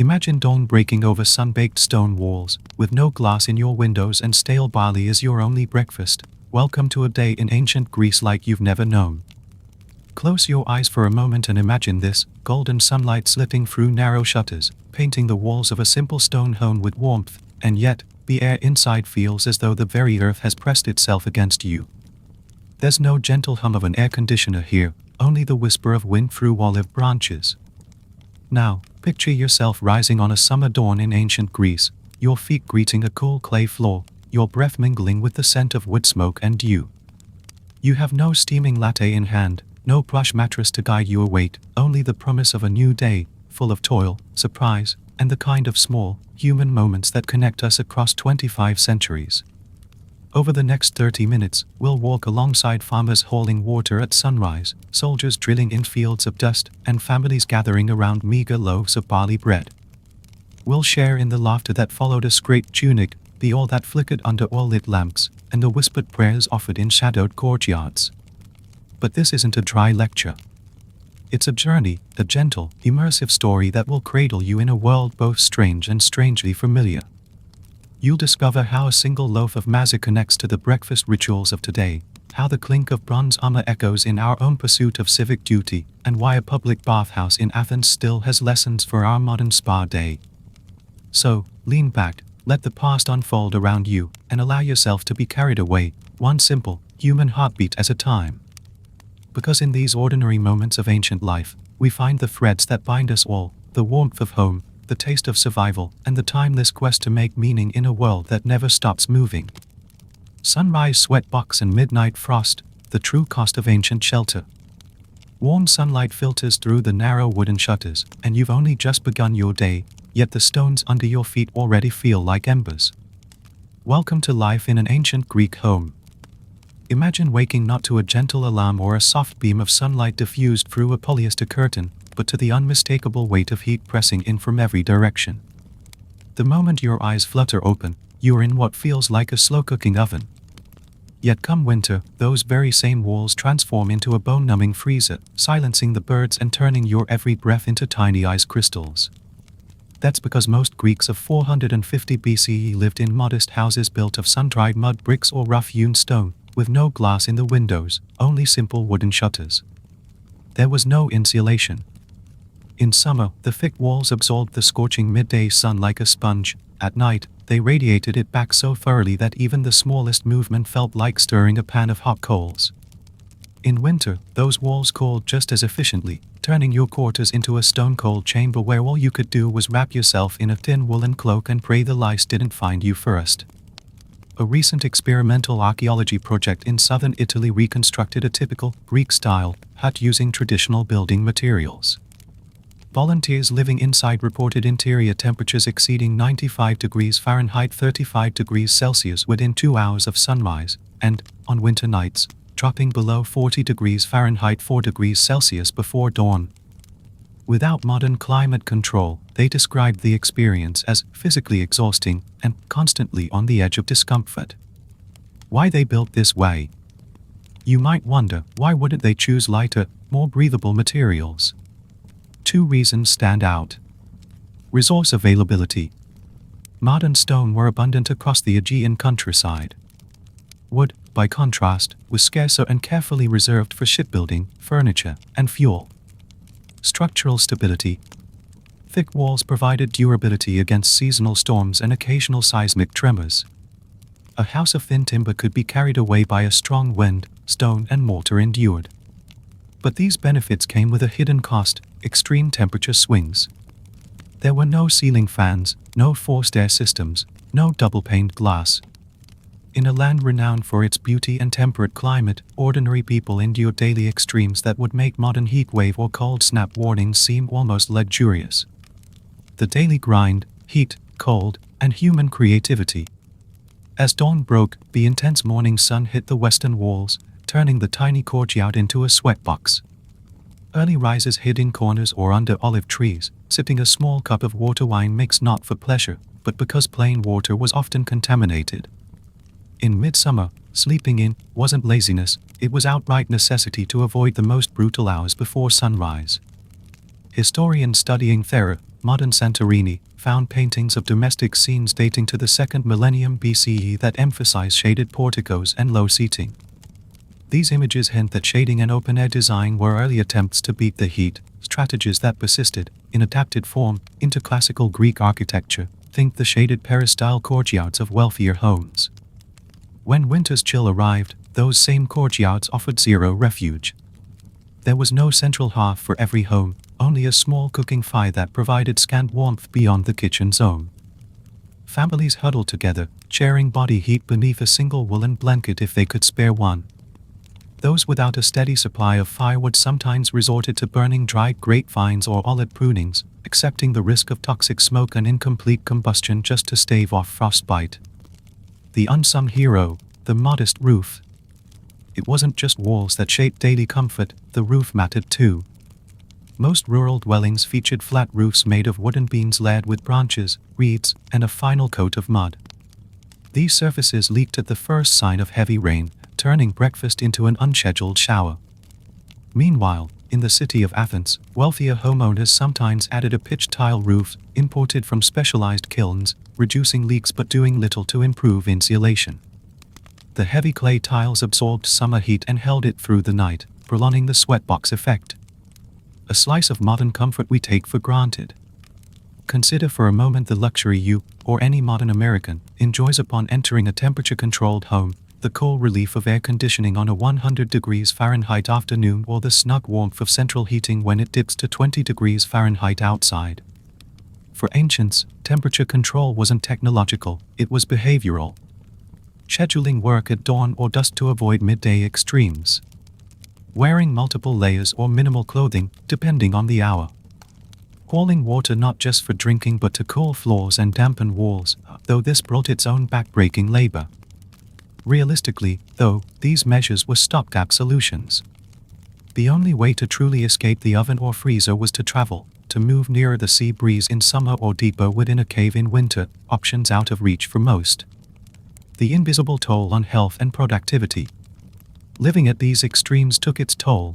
Imagine dawn breaking over sun-baked stone walls, with no glass in your windows and stale barley as your only breakfast. Welcome to a day in ancient Greece like you've never known. Close your eyes for a moment and imagine this: golden sunlight slipping through narrow shutters, painting the walls of a simple stone home with warmth, and yet, the air inside feels as though the very earth has pressed itself against you. There's no gentle hum of an air conditioner here, only the whisper of wind through olive branches. Now, picture yourself rising on a summer dawn in ancient Greece, your feet greeting a cool clay floor, your breath mingling with the scent of wood smoke and dew. You have no steaming latte in hand, no plush mattress to guide you awake, only the promise of a new day, full of toil, surprise, and the kind of small, human moments that connect us across 25 centuries. Over the next 30 minutes, we'll walk alongside farmers hauling water at sunrise, soldiers drilling in fields of dust, and families gathering around meager loaves of barley bread. We'll share in the laughter that followed a scraped tunic, the oil that flickered under oil-lit lamps, and the whispered prayers offered in shadowed courtyards. But this isn't a dry lecture. It's a journey, a gentle, immersive story that will cradle you in a world both strange and strangely familiar. You'll discover how a single loaf of maza connects to the breakfast rituals of today, how the clink of bronze armor echoes in our own pursuit of civic duty, and why a public bathhouse in Athens still has lessons for our modern spa day. So, lean back, let the past unfold around you, and allow yourself to be carried away, one simple, human heartbeat at a time. Because in these ordinary moments of ancient life, we find the threads that bind us all, the warmth of home, the taste of survival, and the timeless quest to make meaning in a world that never stops moving. Sunrise sweatbox and midnight frost, the true cost of ancient shelter. Warm sunlight filters through the narrow wooden shutters, and you've only just begun your day, yet the stones under your feet already feel like embers. Welcome to life in an ancient Greek home. Imagine waking not to a gentle alarm or a soft beam of sunlight diffused through a polyester curtain, but to the unmistakable weight of heat pressing in from every direction. The moment your eyes flutter open, you are in what feels like a slow-cooking oven. Yet come winter, those very same walls transform into a bone-numbing freezer, silencing the birds and turning your every breath into tiny ice crystals. That's because most Greeks of 450 BCE lived in modest houses built of sun-dried mud bricks or rough-hewn stone, with no glass in the windows, only simple wooden shutters. There was no insulation. In summer, the thick walls absorbed the scorching midday sun like a sponge. At night, they radiated it back so thoroughly that even the smallest movement felt like stirring a pan of hot coals. In winter, those walls cooled just as efficiently, turning your quarters into a stone-cold chamber where all you could do was wrap yourself in a thin woolen cloak and pray the lice didn't find you first. A recent experimental archaeology project in southern Italy reconstructed a typical Greek-style hut using traditional building materials. Volunteers living inside reported interior temperatures exceeding 95 degrees Fahrenheit 35 degrees Celsius within 2 hours of sunrise, and, on winter nights, dropping below 40 degrees Fahrenheit 4 degrees Celsius before dawn. Without modern climate control, they described the experience as physically exhausting and constantly on the edge of discomfort. Why they built this way? You might wonder, why wouldn't they choose lighter, more breathable materials? 2 reasons stand out. Resource availability. Modern stone were abundant across the Aegean countryside. Wood, by contrast, was scarcer and carefully reserved for shipbuilding, furniture, and fuel. Structural stability. Thick walls provided durability against seasonal storms and occasional seismic tremors. A house of thin timber could be carried away by a strong wind, stone and mortar endured. But these benefits came with a hidden cost: extreme temperature swings. There were no ceiling fans, no forced air systems, no double-paned glass. In a land renowned for its beauty and temperate climate, ordinary people endured daily extremes that would make modern heat wave or cold snap warnings seem almost luxurious. The daily grind, heat, cold, and human creativity. As dawn broke, the intense morning sun hit the western walls, turning the tiny courtyard into a sweatbox. Early risers hid in corners or under olive trees, sipping a small cup of water wine mixed not for pleasure, but because plain water was often contaminated. In midsummer, sleeping in wasn't laziness, it was outright necessity to avoid the most brutal hours before sunrise. Historians studying Thera, modern Santorini, found paintings of domestic scenes dating to the 2nd millennium BCE that emphasize shaded porticos and low seating. These images hint that shading and open-air design were early attempts to beat the heat, strategies that persisted, in adapted form, into classical Greek architecture. Think the shaded peristyle courtyards of wealthier homes. When winter's chill arrived, those same courtyards offered zero refuge. There was no central hearth for every home, only a small cooking fire that provided scant warmth beyond the kitchen zone. Families huddled together, sharing body heat beneath a single woolen blanket if they could spare one. Those without a steady supply of firewood sometimes resorted to burning dried grapevines or olive prunings, accepting the risk of toxic smoke and incomplete combustion just to stave off frostbite. The unsung hero, the modest roof. It wasn't just walls that shaped daily comfort, the roof mattered too. Most rural dwellings featured flat roofs made of wooden beams layered with branches, reeds, and a final coat of mud. These surfaces leaked at the first sign of heavy rain, turning breakfast into an unscheduled shower. Meanwhile, in the city of Athens, wealthier homeowners sometimes added a pitched tile roof, imported from specialized kilns, reducing leaks but doing little to improve insulation. The heavy clay tiles absorbed summer heat and held it through the night, prolonging the sweatbox effect. A slice of modern comfort we take for granted. Consider for a moment the luxury you, or any modern American, enjoys upon entering a temperature-controlled home, the cool relief of air conditioning on a 100 degrees Fahrenheit afternoon or the snug warmth of central heating when it dips to 20 degrees Fahrenheit outside. For ancients, temperature control wasn't technological, it was behavioral. Scheduling work at dawn or dusk to avoid midday extremes. Wearing multiple layers or minimal clothing, depending on the hour. Hauling water not just for drinking but to cool floors and dampen walls, though this brought its own back-breaking labor. Realistically, though, these measures were stopgap solutions. The only way to truly escape the oven or freezer was to travel, to move nearer the sea breeze in summer or deeper within a cave in winter, options out of reach for most. The invisible toll on health and productivity. Living at these extremes took its toll.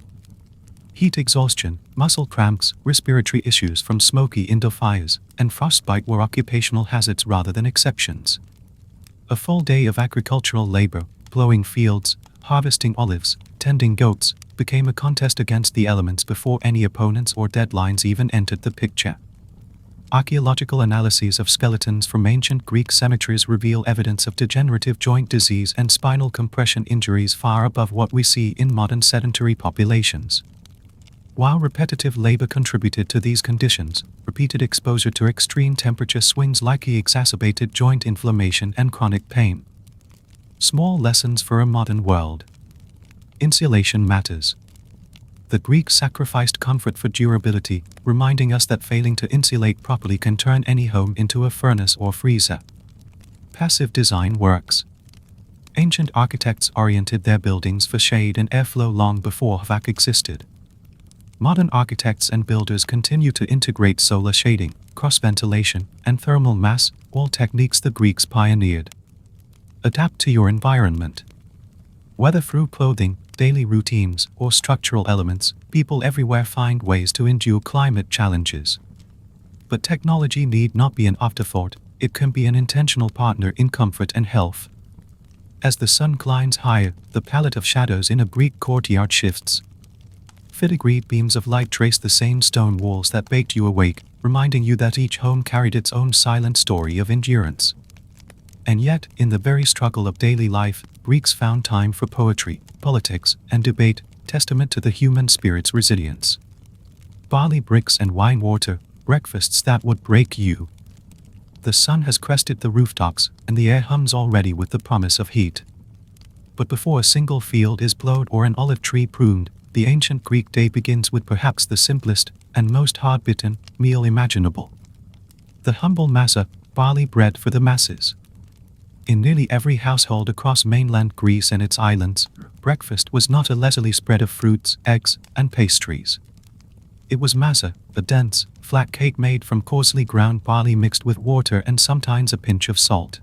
Heat exhaustion, muscle cramps, respiratory issues from smoky indoor fires, and frostbite were occupational hazards rather than exceptions. A full day of agricultural labor, plowing fields, harvesting olives, tending goats, became a contest against the elements before any opponents or deadlines even entered the picture. Archaeological analyses of skeletons from ancient Greek cemeteries reveal evidence of degenerative joint disease and spinal compression injuries far above what we see in modern sedentary populations. While repetitive labor contributed to these conditions, repeated exposure to extreme temperature swings likely exacerbated joint inflammation and chronic pain. Small lessons for a modern world. Insulation matters. The Greeks sacrificed comfort for durability, reminding us that failing to insulate properly can turn any home into a furnace or freezer. Passive design works. Ancient architects oriented their buildings for shade and airflow long before HVAC existed. Modern architects and builders continue to integrate solar shading, cross-ventilation, and thermal mass, all techniques the Greeks pioneered. Adapt to your environment. Whether through clothing, daily routines, or structural elements, people everywhere find ways to endure climate challenges. But technology need not be an afterthought, it can be an intentional partner in comfort and health. As the sun climbs higher, the palette of shadows in a Greek courtyard shifts. Filigreed beams of light trace the same stone walls that baked you awake, reminding you that each home carried its own silent story of endurance. And yet, in the very struggle of daily life, Greeks found time for poetry, politics, and debate, testament to the human spirit's resilience. Barley bricks and wine water, breakfasts that would break you. The sun has crested the rooftops, and the air hums already with the promise of heat. But before a single field is plowed or an olive tree pruned, the ancient Greek day begins with perhaps the simplest and most hard-bitten meal imaginable. The humble massa, barley bread for the masses. In nearly every household across mainland Greece and its islands, breakfast was not a leisurely spread of fruits, eggs, and pastries. It was massa, a dense, flat cake made from coarsely ground barley mixed with water and sometimes a pinch of salt.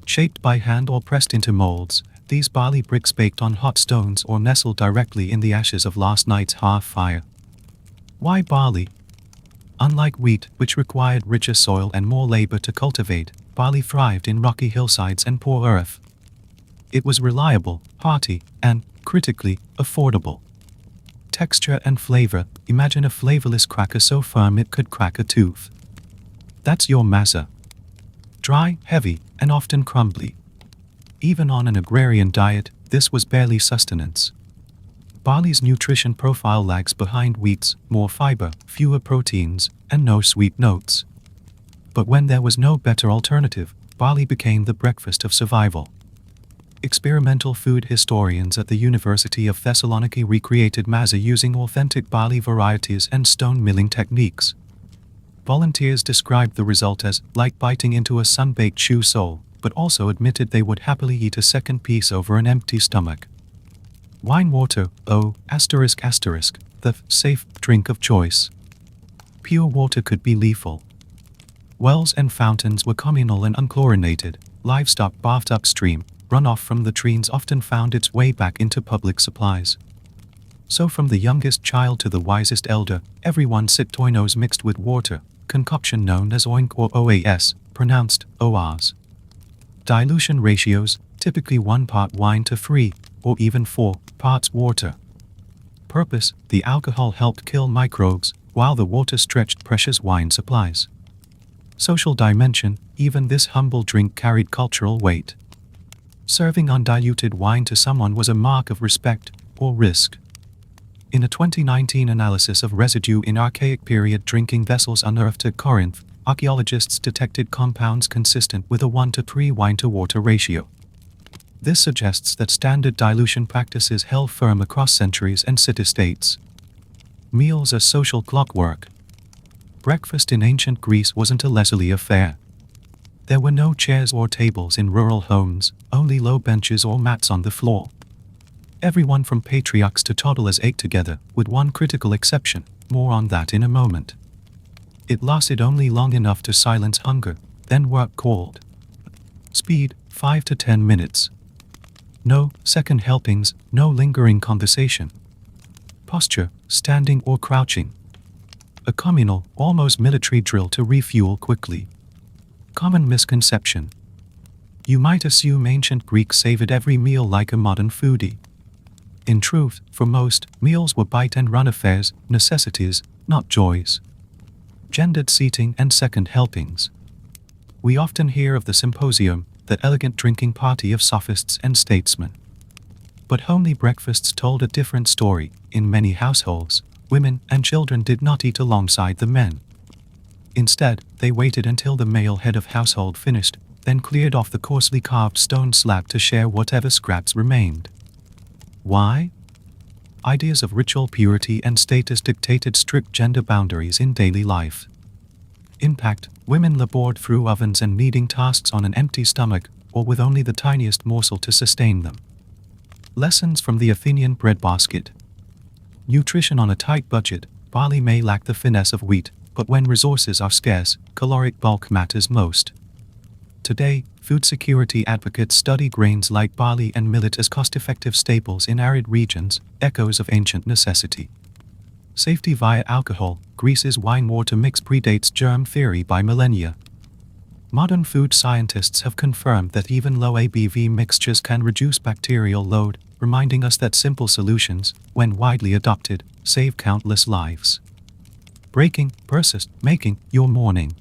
Shaped by hand or pressed into molds, these barley bricks baked on hot stones or nestled directly in the ashes of last night's hearth fire. Why barley? Unlike wheat, which required richer soil and more labor to cultivate, barley thrived in rocky hillsides and poor earth. It was reliable, hearty, and, critically, affordable. Texture and flavor. Imagine a flavorless cracker so firm it could crack a tooth. That's your masa. Dry, heavy, and often crumbly. Even on an agrarian diet, this was barely sustenance. Barley's nutrition profile lags behind wheat's: more fiber, fewer proteins, and no sweet notes. But when there was no better alternative, barley became the breakfast of survival. Experimental food historians at the University of Thessaloniki recreated masa using authentic barley varieties and stone milling techniques. Volunteers described the result as like biting into a sun-baked shoe sole, but also admitted they would happily eat a second piece over an empty stomach. Wine water, the safe drink of choice. Pure water could be lethal. Wells and fountains were communal and unchlorinated. Livestock bathed upstream. Runoff from latrines often found its way back into public supplies. So from the youngest child to the wisest elder, everyone sipped oinos mixed with water, concoction known as oink or OAS, pronounced OAS. Dilution ratios, typically 1 part wine to 3, or even 4 parts water. Purpose: the alcohol helped kill microbes, while the water stretched precious wine supplies. Social dimension: even this humble drink carried cultural weight. Serving undiluted wine to someone was a mark of respect, or risk. In a 2019 analysis of residue in archaic period drinking vessels unearthed at Corinth, archaeologists detected compounds consistent with a 1:3 wine-to-water ratio. This suggests that standard dilution practices held firm across centuries and city-states. Meals as social clockwork. Breakfast in ancient Greece wasn't a leisurely affair. There were no chairs or tables in rural homes, only low benches or mats on the floor. Everyone from patriarchs to toddlers ate together, with one critical exception. More on that in a moment. It lasted only long enough to silence hunger, then work called. Speed: 5 to 10 minutes. No second helpings, no lingering conversation. Posture: standing or crouching. A communal, almost military drill to refuel quickly. Common misconception. You might assume ancient Greeks savored every meal like a modern foodie. In truth, for most, meals were bite-and-run affairs, necessities, not joys. Gendered seating and second helpings. We often hear of the symposium, the elegant drinking party of sophists and statesmen. But homely breakfasts told a different story. In many households, women and children did not eat alongside the men. Instead, they waited until the male head of household finished, then cleared off the coarsely carved stone slab to share whatever scraps remained. Why? Ideas of ritual purity and status dictated strict gender boundaries in daily life. Impact: women labored through ovens and kneading tasks on an empty stomach, or with only the tiniest morsel to sustain them. Lessons from the Athenian breadbasket. Nutrition on a tight budget: barley may lack the finesse of wheat, but when resources are scarce, caloric bulk matters most. Today, food security advocates study grains like barley and millet as cost-effective staples in arid regions, echoes of ancient necessity. Safety via alcohol: Greece's wine-water mix predates germ theory by millennia. Modern food scientists have confirmed that even low ABV mixtures can reduce bacterial load, reminding us that simple solutions, when widely adopted, save countless lives. Breaking, persist, making your morning.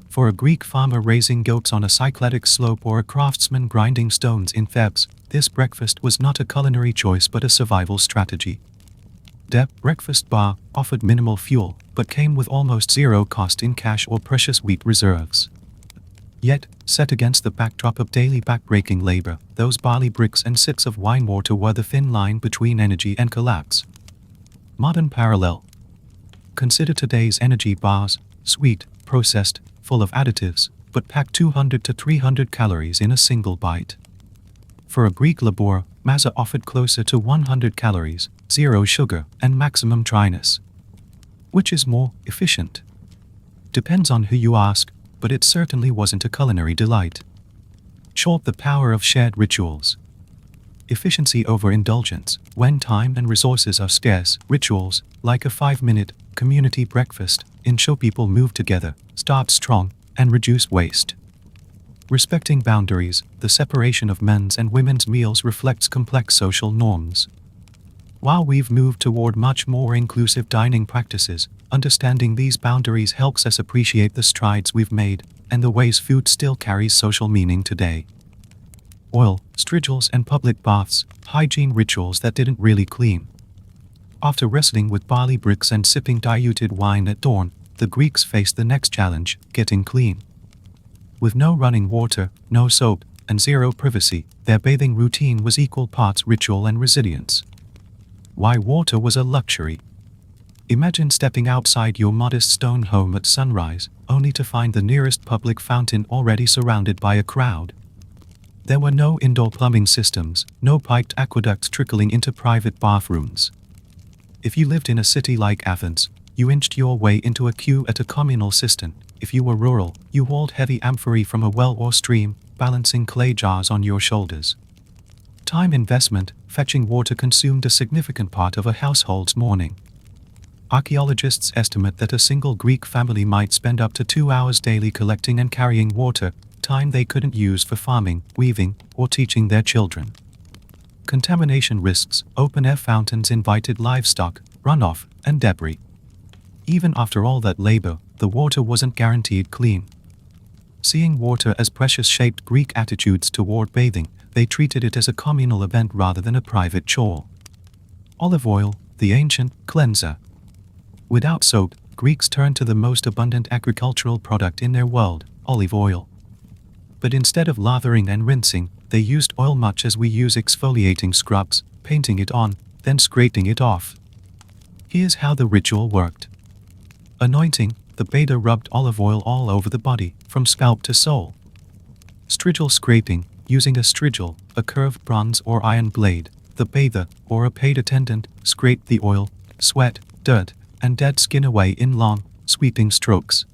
For a Greek farmer raising goats on a Cycladic slope or a craftsman grinding stones in Thebes, this breakfast was not a culinary choice but a survival strategy. The breakfast bar offered minimal fuel, but came with almost zero cost in cash or precious wheat reserves. Yet, set against the backdrop of daily backbreaking labor, those barley bricks and sips of wine water were the thin line between energy and collapse. Modern parallel. Consider today's energy bars: sweet, processed, full of additives, but pack 200 to 300 calories in a single bite. For a Greek labour, masa offered closer to 100 calories, zero sugar, and maximum dryness. Which is more efficient? Depends on who you ask, but it certainly wasn't a culinary delight. Chalk the power of shared rituals. Efficiency over indulgence. When time and resources are scarce, rituals, like a 5-minute community breakfast, ensure people move together, start strong, and reduce waste. Respecting boundaries, the separation of men's and women's meals reflects complex social norms. While we've moved toward much more inclusive dining practices, understanding these boundaries helps us appreciate the strides we've made and the ways food still carries social meaning today. Oil, strigils, and public baths, hygiene rituals that didn't really clean. After wrestling with barley bricks and sipping diluted wine at dawn, the Greeks faced the next challenge, getting clean. With no running water, no soap, and zero privacy, their bathing routine was equal parts ritual and resilience. Why water was a luxury. Imagine stepping outside your modest stone home at sunrise, only to find the nearest public fountain already surrounded by a crowd. There were no indoor plumbing systems, no piped aqueducts trickling into private bathrooms. If you lived in a city like Athens, you inched your way into a queue at a communal cistern. If you were rural, you hauled heavy amphorae from a well or stream, balancing clay jars on your shoulders. Time investment, fetching water consumed a significant part of a household's morning. Archaeologists estimate that a single Greek family might spend up to 2 hours daily collecting and carrying water, time they couldn't use for farming, weaving, or teaching their children. Contamination risks, open-air fountains invited livestock, runoff, and debris. Even after all that labor, the water wasn't guaranteed clean. Seeing water as precious shaped Greek attitudes toward bathing, they treated it as a communal event rather than a private chore. Olive oil, the ancient cleanser. Without soap, Greeks turned to the most abundant agricultural product in their world, olive oil. But instead of lathering and rinsing, they used oil much as we use exfoliating scrubs, painting it on, then scraping it off. Here's how the ritual worked. Anointing, the bather rubbed olive oil all over the body, from scalp to sole. Strigil scraping, using a strigil, a curved bronze or iron blade, the bather, or a paid attendant, scraped the oil, sweat, dirt, and dead skin away in long, sweeping strokes.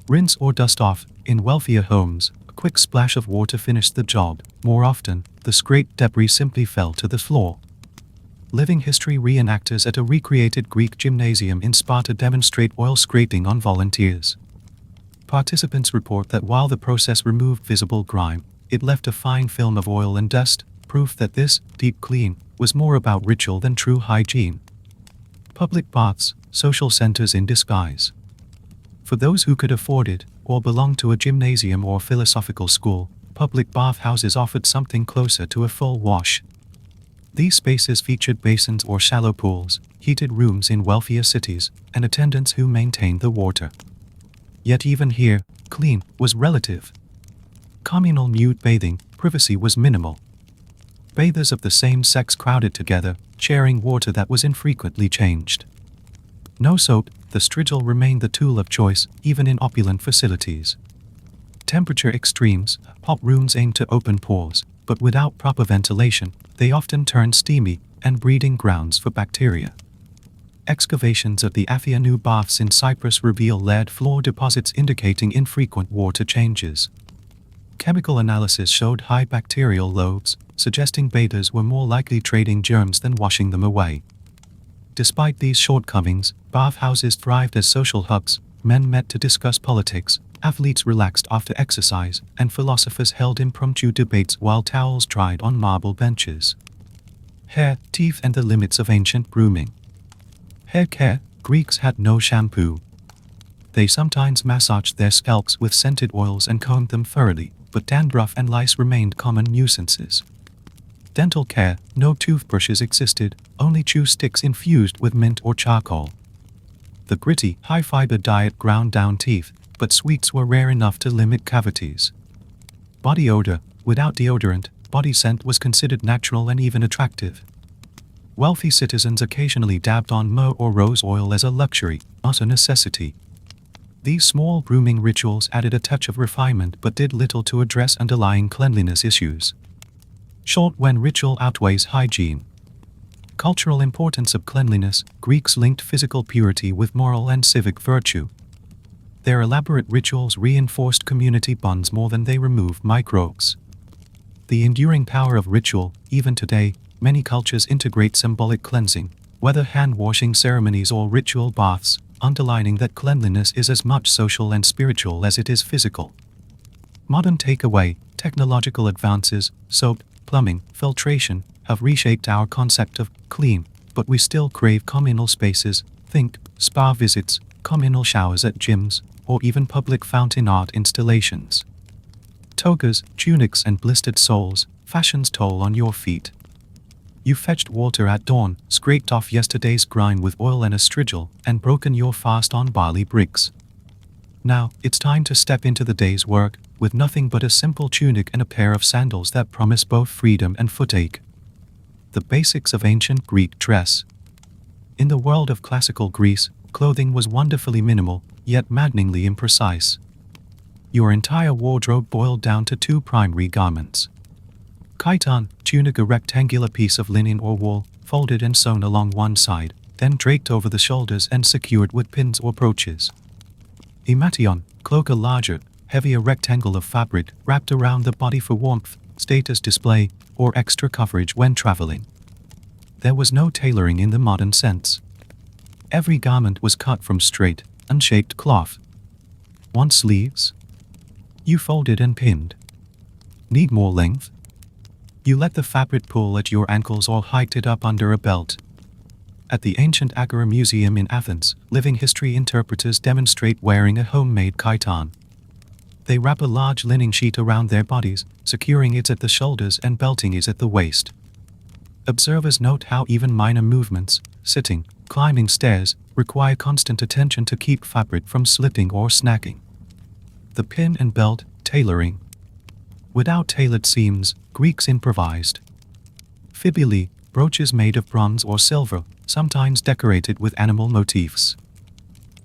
Rinse or dust off, in wealthier homes, a quick splash of water finished the job. More often, the scraped debris simply fell to the floor. Living history reenactors at a recreated Greek gymnasium in Sparta demonstrate oil scraping on volunteers. Participants report that while the process removed visible grime, it left a fine film of oil and dust, proof that this deep clean was more about ritual than true hygiene. Public baths, social centers in disguise. For those who could afford it, or belonged to a gymnasium or philosophical school, public bathhouses offered something closer to a full wash. These spaces featured basins or shallow pools, heated rooms in wealthier cities, and attendants who maintained the water. Yet even here, clean was relative. Communal nude bathing, privacy was minimal. Bathers of the same sex crowded together, sharing water that was infrequently changed. No soap, the strigil remained the tool of choice, even in opulent facilities. Temperature extremes, hot rooms aimed to open pores, but without proper ventilation, they often turned steamy, and breeding grounds for bacteria. Excavations of the Athianu baths in Cyprus reveal lead floor deposits indicating infrequent water changes. Chemical analysis showed high bacterial loads, suggesting bathers were more likely trading germs than washing them away. Despite these shortcomings, bathhouses thrived as social hubs. Men met to discuss politics, athletes relaxed after exercise, and philosophers held impromptu debates while towels dried on marble benches. Hair, teeth, and the limits of ancient grooming. Hair care, Greeks had no shampoo. They sometimes massaged their scalps with scented oils and combed them thoroughly, but dandruff and lice remained common nuisances. Dental care, no toothbrushes existed, only chew sticks infused with mint or charcoal. The gritty, high-fiber diet ground down teeth, but sweets were rare enough to limit cavities. Body odor, without deodorant, body scent was considered natural and even attractive. Wealthy citizens occasionally dabbed on myrrh or rose oil as a luxury, not a necessity. These small grooming rituals added a touch of refinement but did little to address underlying cleanliness issues. Short when ritual outweighs hygiene. Cultural importance of cleanliness, Greeks linked physical purity with moral and civic virtue. Their elaborate rituals reinforced community bonds more than they removed microbes. The enduring power of ritual, even today, many cultures integrate symbolic cleansing, whether hand-washing ceremonies or ritual baths, underlining that cleanliness is as much social and spiritual as it is physical. Modern takeaway: technological advances, soap, plumbing, filtration, have reshaped our concept of clean, but we still crave communal spaces. Think spa visits, communal showers at gyms, or even public fountain art installations. Togas, tunics, and blistered soles, fashion's toll on your feet. You fetched water at dawn, scraped off yesterday's grime with oil and a strigil, and broken your fast on barley bricks. Now, it's time to step into the day's work, with nothing but a simple tunic and a pair of sandals that promise both freedom and footache. The basics of ancient Greek dress. In the world of classical Greece, clothing was wonderfully minimal, yet maddeningly imprecise. Your entire wardrobe boiled down to two primary garments. Chiton, tunic, a rectangular piece of linen or wool, folded and sewn along one side, then draped over the shoulders and secured with pins or brooches. Himation, cloak, a larger, heavier rectangle of fabric wrapped around the body for warmth, status display, or extra coverage when traveling. There was no tailoring in the modern sense. Every garment was cut from straight, unshaped cloth. Want sleeves? You folded and pinned. Need more length? You let the fabric pull at your ankles or hiked it up under a belt. At the ancient Agora Museum in Athens, living history interpreters demonstrate wearing a homemade chiton. They wrap a large linen sheet around their bodies, securing it at the shoulders and belting it at the waist. Observers note how even minor movements, sitting, climbing stairs, require constant attention to keep fabric from slipping or snagging. The pin and belt, tailoring. Without tailored seams, Greeks improvised. Fibulae, brooches made of bronze or silver, sometimes decorated with animal motifs.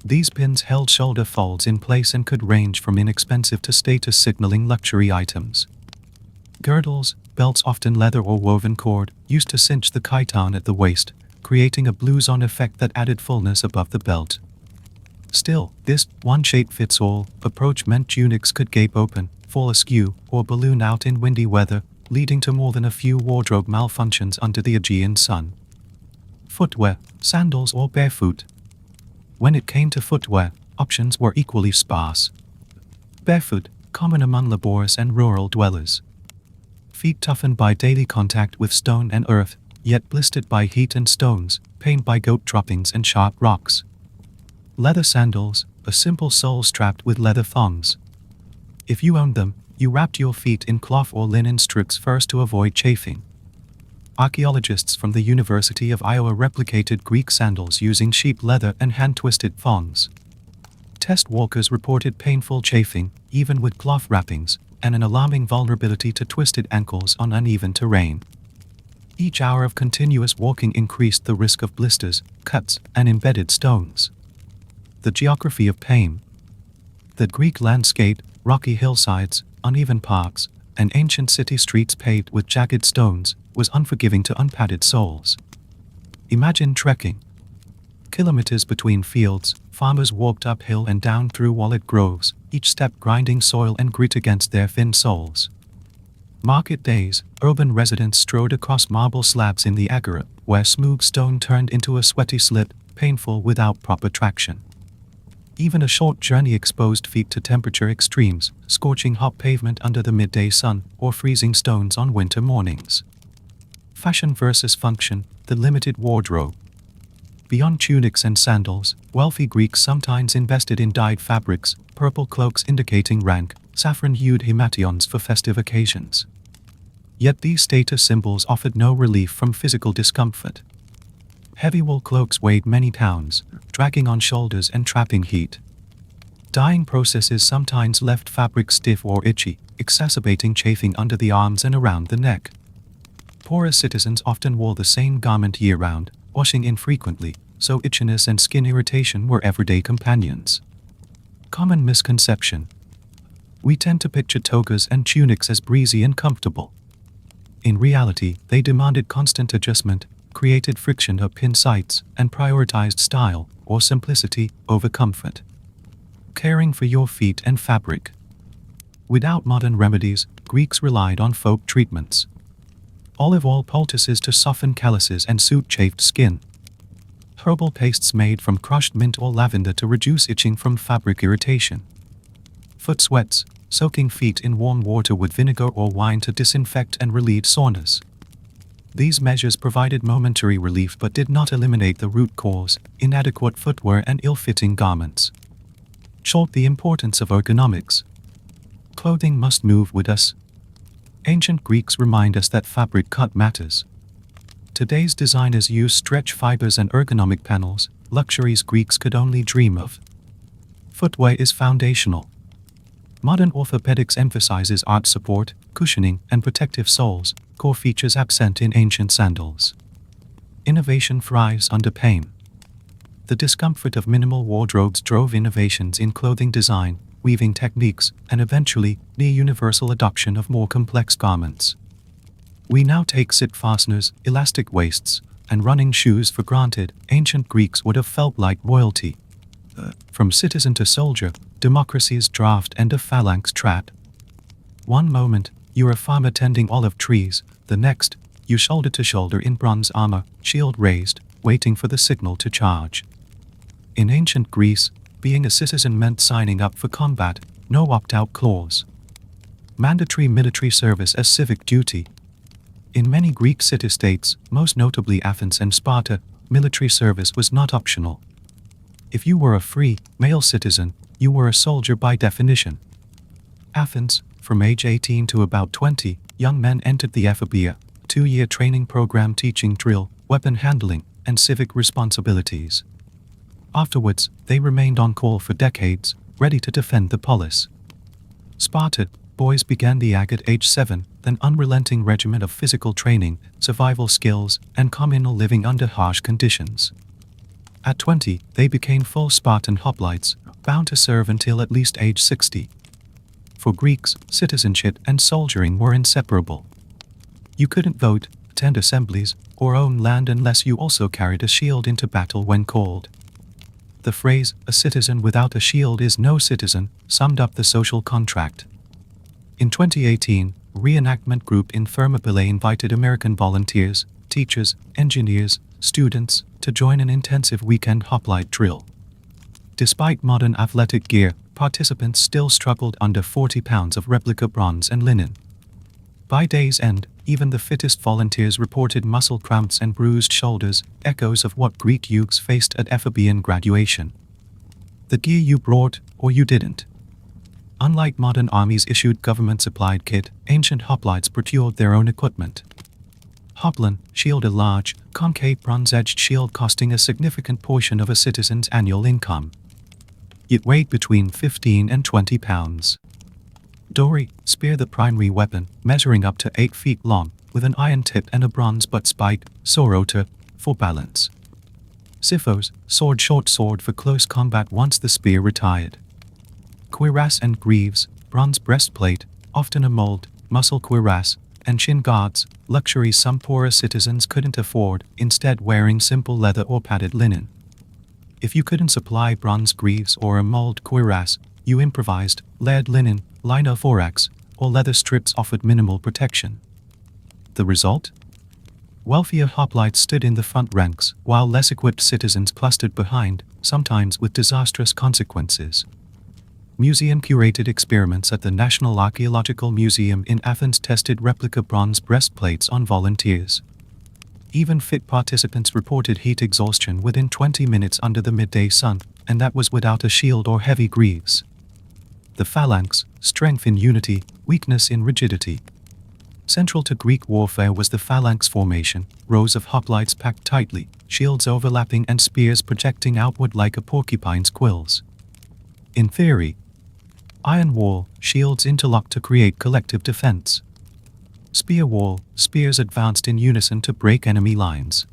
These pins held shoulder folds in place and could range from inexpensive to status-signaling luxury items. Girdles, belts, often leather or woven cord, used to cinch the chiton at the waist, creating a blouson effect that added fullness above the belt. Still, this one-shape-fits-all approach meant tunics could gape open, fall askew, or balloon out in windy weather, leading to more than a few wardrobe malfunctions under the Aegean sun. Footwear, sandals or barefoot. When it came to footwear, options were equally sparse. Barefoot, common among laborious and rural dwellers. Feet toughened by daily contact with stone and earth, yet blistered by heat and stones, pained by goat droppings and sharp rocks. Leather sandals, a simple sole strapped with leather thongs. If you owned them, you wrapped your feet in cloth or linen strips first to avoid chafing. Archaeologists from the University of Iowa replicated Greek sandals using sheep leather and hand-twisted thongs. Test walkers reported painful chafing, even with cloth wrappings, and an alarming vulnerability to twisted ankles on uneven terrain. Each hour of continuous walking increased the risk of blisters, cuts, and embedded stones. The geography of pain. The Greek landscape, rocky hillsides, uneven parks, and ancient city streets paved with jagged stones, was unforgiving to unpadded soles. Imagine trekking. Kilometers between fields, farmers walked uphill and down through walled groves, each step grinding soil and grit against their thin soles. Market days, urban residents strode across marble slabs in the agora, where smooth stone turned into a sweaty slip, painful without proper traction. Even a short journey exposed feet to temperature extremes, scorching hot pavement under the midday sun, or freezing stones on winter mornings. Fashion versus function, the limited wardrobe. Beyond tunics and sandals, wealthy Greeks sometimes invested in dyed fabrics, purple cloaks indicating rank, saffron-hued himations for festive occasions. Yet these status symbols offered no relief from physical discomfort. Heavy wool cloaks weighed many pounds, dragging on shoulders and trapping heat. Dyeing processes sometimes left fabric stiff or itchy, exacerbating chafing under the arms and around the neck. Poorer citizens often wore the same garment year-round, washing infrequently, so itchiness and skin irritation were everyday companions. Common misconception. We tend to picture togas and tunics as breezy and comfortable. In reality, they demanded constant adjustment, created friction at pin sites, and prioritized style, or simplicity, over comfort. Caring for your feet and fabric. Without modern remedies, Greeks relied on folk treatments. Olive oil poultices to soften calluses and soothe chafed skin. herbal pastes made from crushed mint or lavender to reduce itching from fabric irritation. Foot sweats, soaking feet in warm water with vinegar or wine to disinfect and relieve soreness. These measures provided momentary relief but did not eliminate the root cause: inadequate footwear and ill-fitting garments. Short, the importance of ergonomics. Clothing must move with us. Ancient Greeks remind us that fabric cut matters. Today's designers use stretch fibers and ergonomic panels, luxuries Greeks could only dream of. Footwear is foundational. Modern orthopedics emphasizes arch support, cushioning, and protective soles, core features absent in ancient sandals. Innovation thrives under pain. The discomfort of minimal wardrobes drove innovations in clothing design, weaving techniques, and eventually, near-universal adoption of more complex garments. We now take zip fasteners, elastic waists, and running shoes for granted. Ancient Greeks would have felt like royalty. From citizen to soldier, democracy's draft and a phalanx trap. One moment, you're a farmer tending olive trees, the next, you shoulder to shoulder in bronze armor, shield raised, waiting for the signal to charge. In ancient Greece, being a citizen meant signing up for combat, no opt-out clause. Mandatory military service as civic duty. In many Greek city-states, most notably Athens and Sparta, military service was not optional. If you were a free, male citizen, you were a soldier by definition. Athens, from age 18 to about 20, young men entered the ephobia, 2-year training program teaching drill, weapon handling, and civic responsibilities. Afterwards, they remained on call for decades, ready to defend the polis. Sparta, boys began the ag at age 7, an unrelenting regimen of physical training, survival skills, and communal living under harsh conditions. At 20, they became full Spartan hoplites, bound to serve until at least age 60. For Greeks, citizenship and soldiering were inseparable. You couldn't vote, attend assemblies, or own land unless you also carried a shield into battle when called. The phrase, "a citizen without a shield is no citizen," summed up the social contract. In 2018, reenactment group in Thermopylae invited American volunteers, teachers, engineers, students, to join an intensive weekend hoplite drill. Despite modern athletic gear, participants still struggled under 40 pounds of replica bronze and linen. By day's end, even the fittest volunteers reported muscle cramps and bruised shoulders, echoes of what Greek youths faced at Ephobian graduation. The gear you brought, or you didn't. Unlike modern armies issued government-supplied kit, ancient hoplites procured their own equipment. Hoplon, shield, a large, concave bronze-edged shield costing a significant portion of a citizen's annual income. It weighed between 15 and 20 pounds. Dory, spear, the primary weapon, measuring up to 8 feet long, with an iron tip and a bronze butt spike, sorota, for balance. Siphos, sword, short sword for close combat once the spear retired. Cuirass and greaves, bronze breastplate, often a mold, muscle cuirass, and shin guards, luxuries some poorer citizens couldn't afford, instead wearing simple leather or padded linen. If you couldn't supply bronze greaves or a mold cuirass, you improvised. Layered linen, lino thorax, or leather strips offered minimal protection. The result? Wealthier hoplites stood in the front ranks, while less equipped citizens clustered behind, sometimes with disastrous consequences. Museum-curated experiments at the National Archaeological Museum in Athens tested replica bronze breastplates on volunteers. Even fit participants reported heat exhaustion within 20 minutes under the midday sun, and that was without a shield or heavy greaves. The phalanx, strength in unity, weakness in rigidity. Central to Greek warfare was the phalanx formation, rows of hoplites packed tightly, shields overlapping and spears projecting outward like a porcupine's quills. In theory, iron wall, shields interlocked to create collective defense. Spear wall, spears advanced in unison to break enemy lines.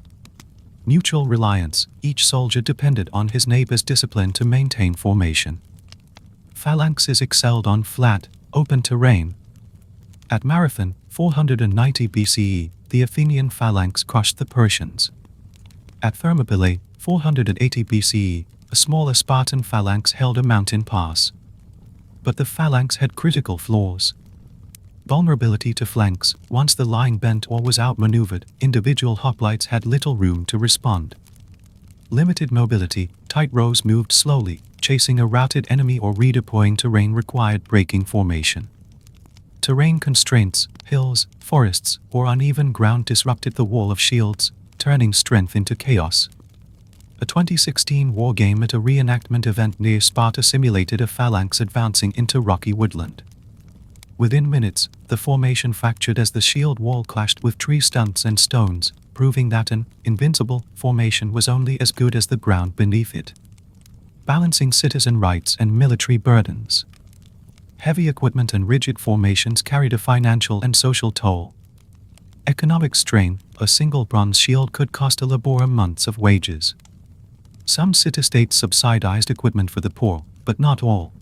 Mutual reliance, each soldier depended on his neighbor's discipline to maintain formation. Phalanxes excelled on flat, open terrain. At Marathon, 490 BCE, the Athenian phalanx crushed the Persians. At Thermopylae, 480 BCE, a smaller Spartan phalanx held a mountain pass. But the phalanx had critical flaws. Vulnerability to flanks. Once the line bent or was outmaneuvered, individual hoplites had little room to respond. Limited mobility, tight rows moved slowly, chasing a routed enemy or redeploying terrain required breaking formation. Terrain constraints, hills, forests, or uneven ground disrupted the wall of shields, turning strength into chaos. A 2016 wargame at a reenactment event near Sparta simulated a phalanx advancing into rocky woodland. Within minutes, the formation fractured as the shield wall clashed with tree stumps and stones, proving that an invincible formation was only as good as the ground beneath it. Balancing citizen rights and military burdens. Heavy equipment and rigid formations carried a financial and social toll. Economic strain, a single bronze shield could cost a laborer months of wages. Some city-states subsidized equipment for the poor, but not all.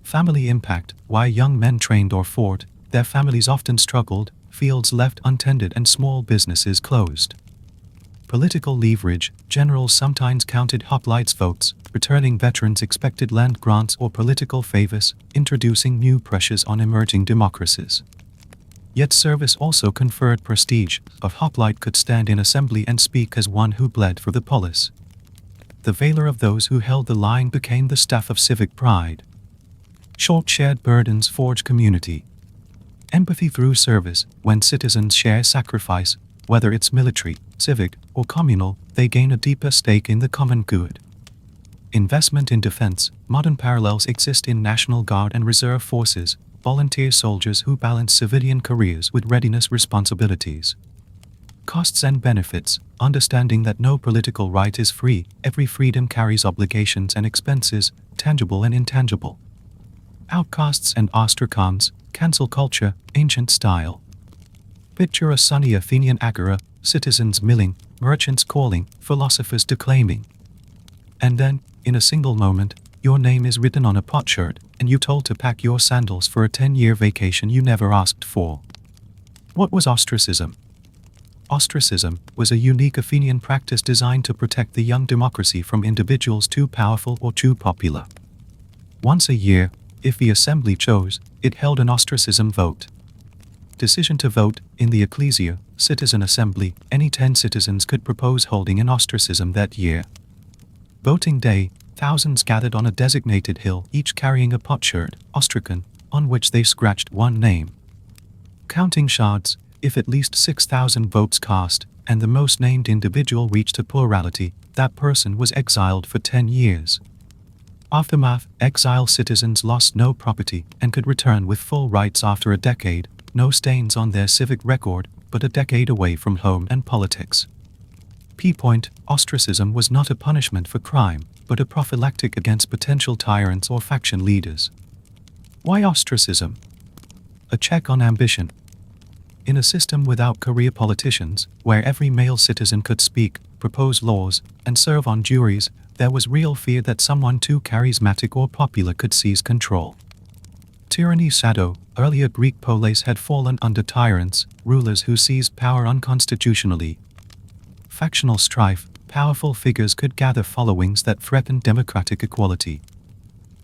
Family impact, why young men trained or fought, their families often struggled, fields left untended and small businesses closed. Political leverage, generals sometimes counted hoplites' votes, returning veterans expected land grants or political favors, introducing new pressures on emerging democracies. Yet service also conferred prestige. A hoplite could stand in assembly and speak as one who bled for the polis. The valor of those who held the line became the staff of civic pride. Short shared burdens forge community. Empathy through service, when citizens share sacrifice, whether it's military, civic, or communal, they gain a deeper stake in the common good. Investment in defense, modern parallels exist in National Guard and Reserve forces, volunteer soldiers who balance civilian careers with readiness responsibilities. Costs and benefits, understanding that no political right is free, every freedom carries obligations and expenses, tangible and intangible. Outcasts and ostracons, cancel culture, ancient style. Picture a sunny Athenian agora, citizens milling, merchants calling, philosophers declaiming. And then, in a single moment, your name is written on a potsherd, and you're told to pack your sandals for a 10-year vacation you never asked for. What was ostracism? Ostracism was a unique Athenian practice designed to protect the young democracy from individuals too powerful or too popular. Once a year, if the assembly chose, it held an ostracism vote. Decision to vote, in the ecclesia, citizen assembly, any 10 citizens could propose holding an ostracism that year. Voting day, thousands gathered on a designated hill, each carrying a potsherd, ostracon, on which they scratched one name. Counting shards, if at least 6,000 votes cast, and the most named individual reached a plurality, that person was exiled for 10 years. Aftermath, exiled citizens lost no property and could return with full rights after a decade, no stains on their civic record, but a decade away from home and politics. P-point, ostracism was not a punishment for crime, but a prophylactic against potential tyrants or faction leaders. Why ostracism? A check on ambition. In a system without career politicians, where every male citizen could speak, propose laws, and serve on juries, there was real fear that someone too charismatic or popular could seize control. Tyranny shadow, earlier Greek polis had fallen under tyrants, rulers who seized power unconstitutionally. Factional strife, powerful figures could gather followings that threatened democratic equality.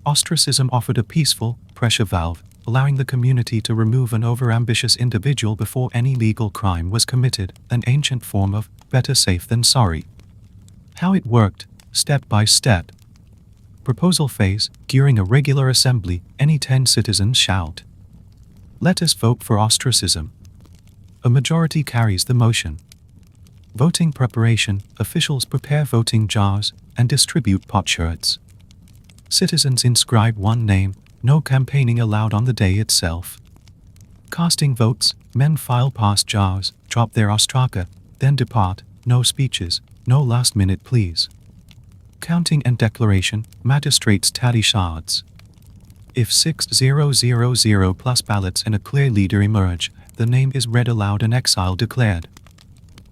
Ostracism offered a peaceful, pressure valve, allowing the community to remove an overambitious individual before any legal crime was committed, an ancient form of better safe than sorry. How it worked, step by step. Proposal phase, during a regular assembly, any 10 citizens shout, "Let us vote for ostracism." A majority carries the motion. Voting preparation, officials prepare voting jars and distribute potsherds. Citizens inscribe one name, no campaigning allowed on the day itself. Casting votes, men file past jars, drop their ostraka, then depart, no speeches, no last-minute pleas. Counting and declaration, magistrates tally shards. If 6,000 plus ballots and a clear leader emerge, the name is read aloud and exile declared.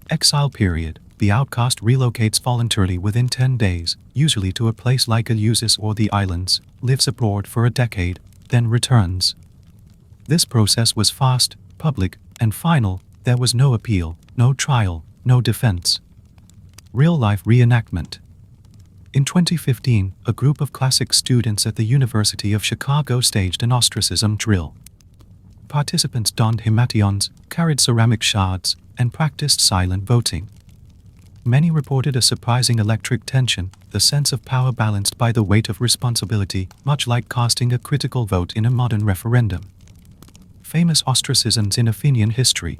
Exile period, the outcast relocates voluntarily within 10 days, usually to a place like Eleusis or the islands, lives abroad for a decade, then returns. This process was fast, public, and final. There was no appeal, no trial, no defense. Real-life reenactment. In 2015, a group of classics students at the University of Chicago staged an ostracism drill. Participants donned hemations, carried ceramic shards, and practiced silent voting. Many reported a surprising electric tension, the sense of power balanced by the weight of responsibility, much like casting a critical vote in a modern referendum. Famous ostracisms in Athenian history.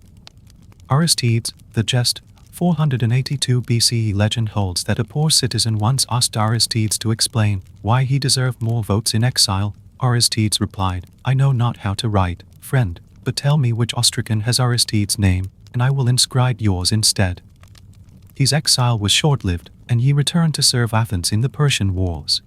Aristides, the Just, 482 BCE legend holds that a poor citizen once asked Aristides to explain why he deserved more votes in exile. Aristides replied, "I know not how to write, friend, but tell me which ostracon has Aristides' name, and I will inscribe yours instead." His exile was short-lived, and he returned to serve Athens in the Persian Wars.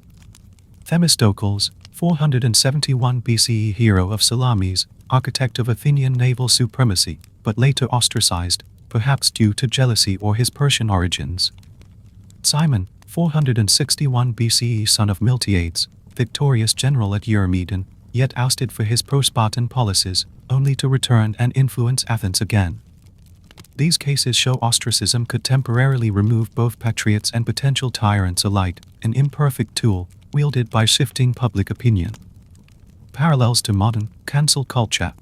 Themistocles, 471 BCE hero of Salamis, architect of Athenian naval supremacy, but later ostracized, perhaps due to jealousy or his Persian origins. Simon, 461 BCE son of Miltiades, victorious general at Eurymedon, yet ousted for his pro-Spartan policies, only to return and influence Athens again. These cases show ostracism could temporarily remove both patriots and potential tyrants alike, an imperfect tool, wielded by shifting public opinion. Parallels to modern, cancel culture.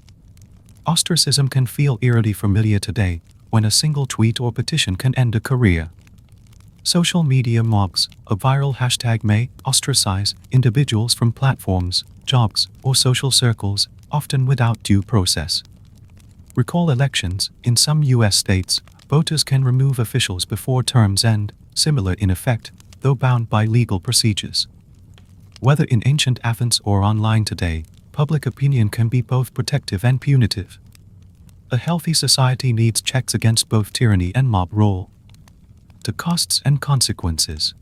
Ostracism can feel eerily familiar today, when a single tweet or petition can end a career. Social media mobs, a viral hashtag may ostracize individuals from platforms, jobs, or social circles, often without due process. Recall elections. In some U.S. states, voters can remove officials before terms end, similar in effect, though bound by legal procedures. Whether in ancient Athens or online today, public opinion can be both protective and punitive. A healthy society needs checks against both tyranny and mob rule. To costs and consequences.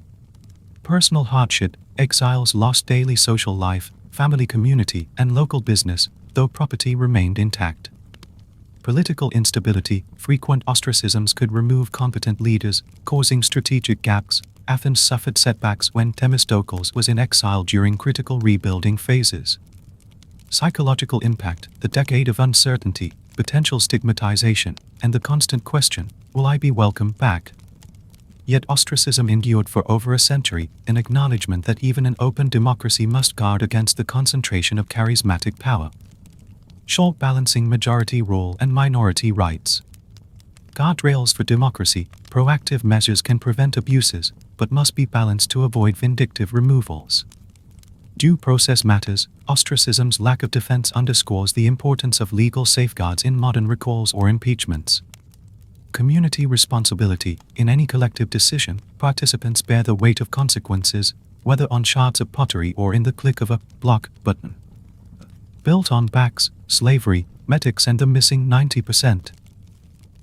Personal hardship, exiles lost daily social life, family community, and local business, though property remained intact. Political instability, frequent ostracisms could remove competent leaders, causing strategic gaps. Athens suffered setbacks when Themistocles was in exile during critical rebuilding phases. Psychological impact, the decade of uncertainty, potential stigmatization, and the constant question, will I be welcomed back? Yet ostracism endured for over a century, an acknowledgement that even an open democracy must guard against the concentration of charismatic power. Short balancing majority rule and minority rights. Guardrails for democracy, proactive measures can prevent abuses, but must be balanced to avoid vindictive removals. Due process matters. Ostracism's lack of defense underscores the importance of legal safeguards in modern recalls or impeachments. Community responsibility. In any collective decision, participants bear the weight of consequences, whether on shards of pottery or in the click of a block button. Built on backs, slavery, metics, and the missing 90%.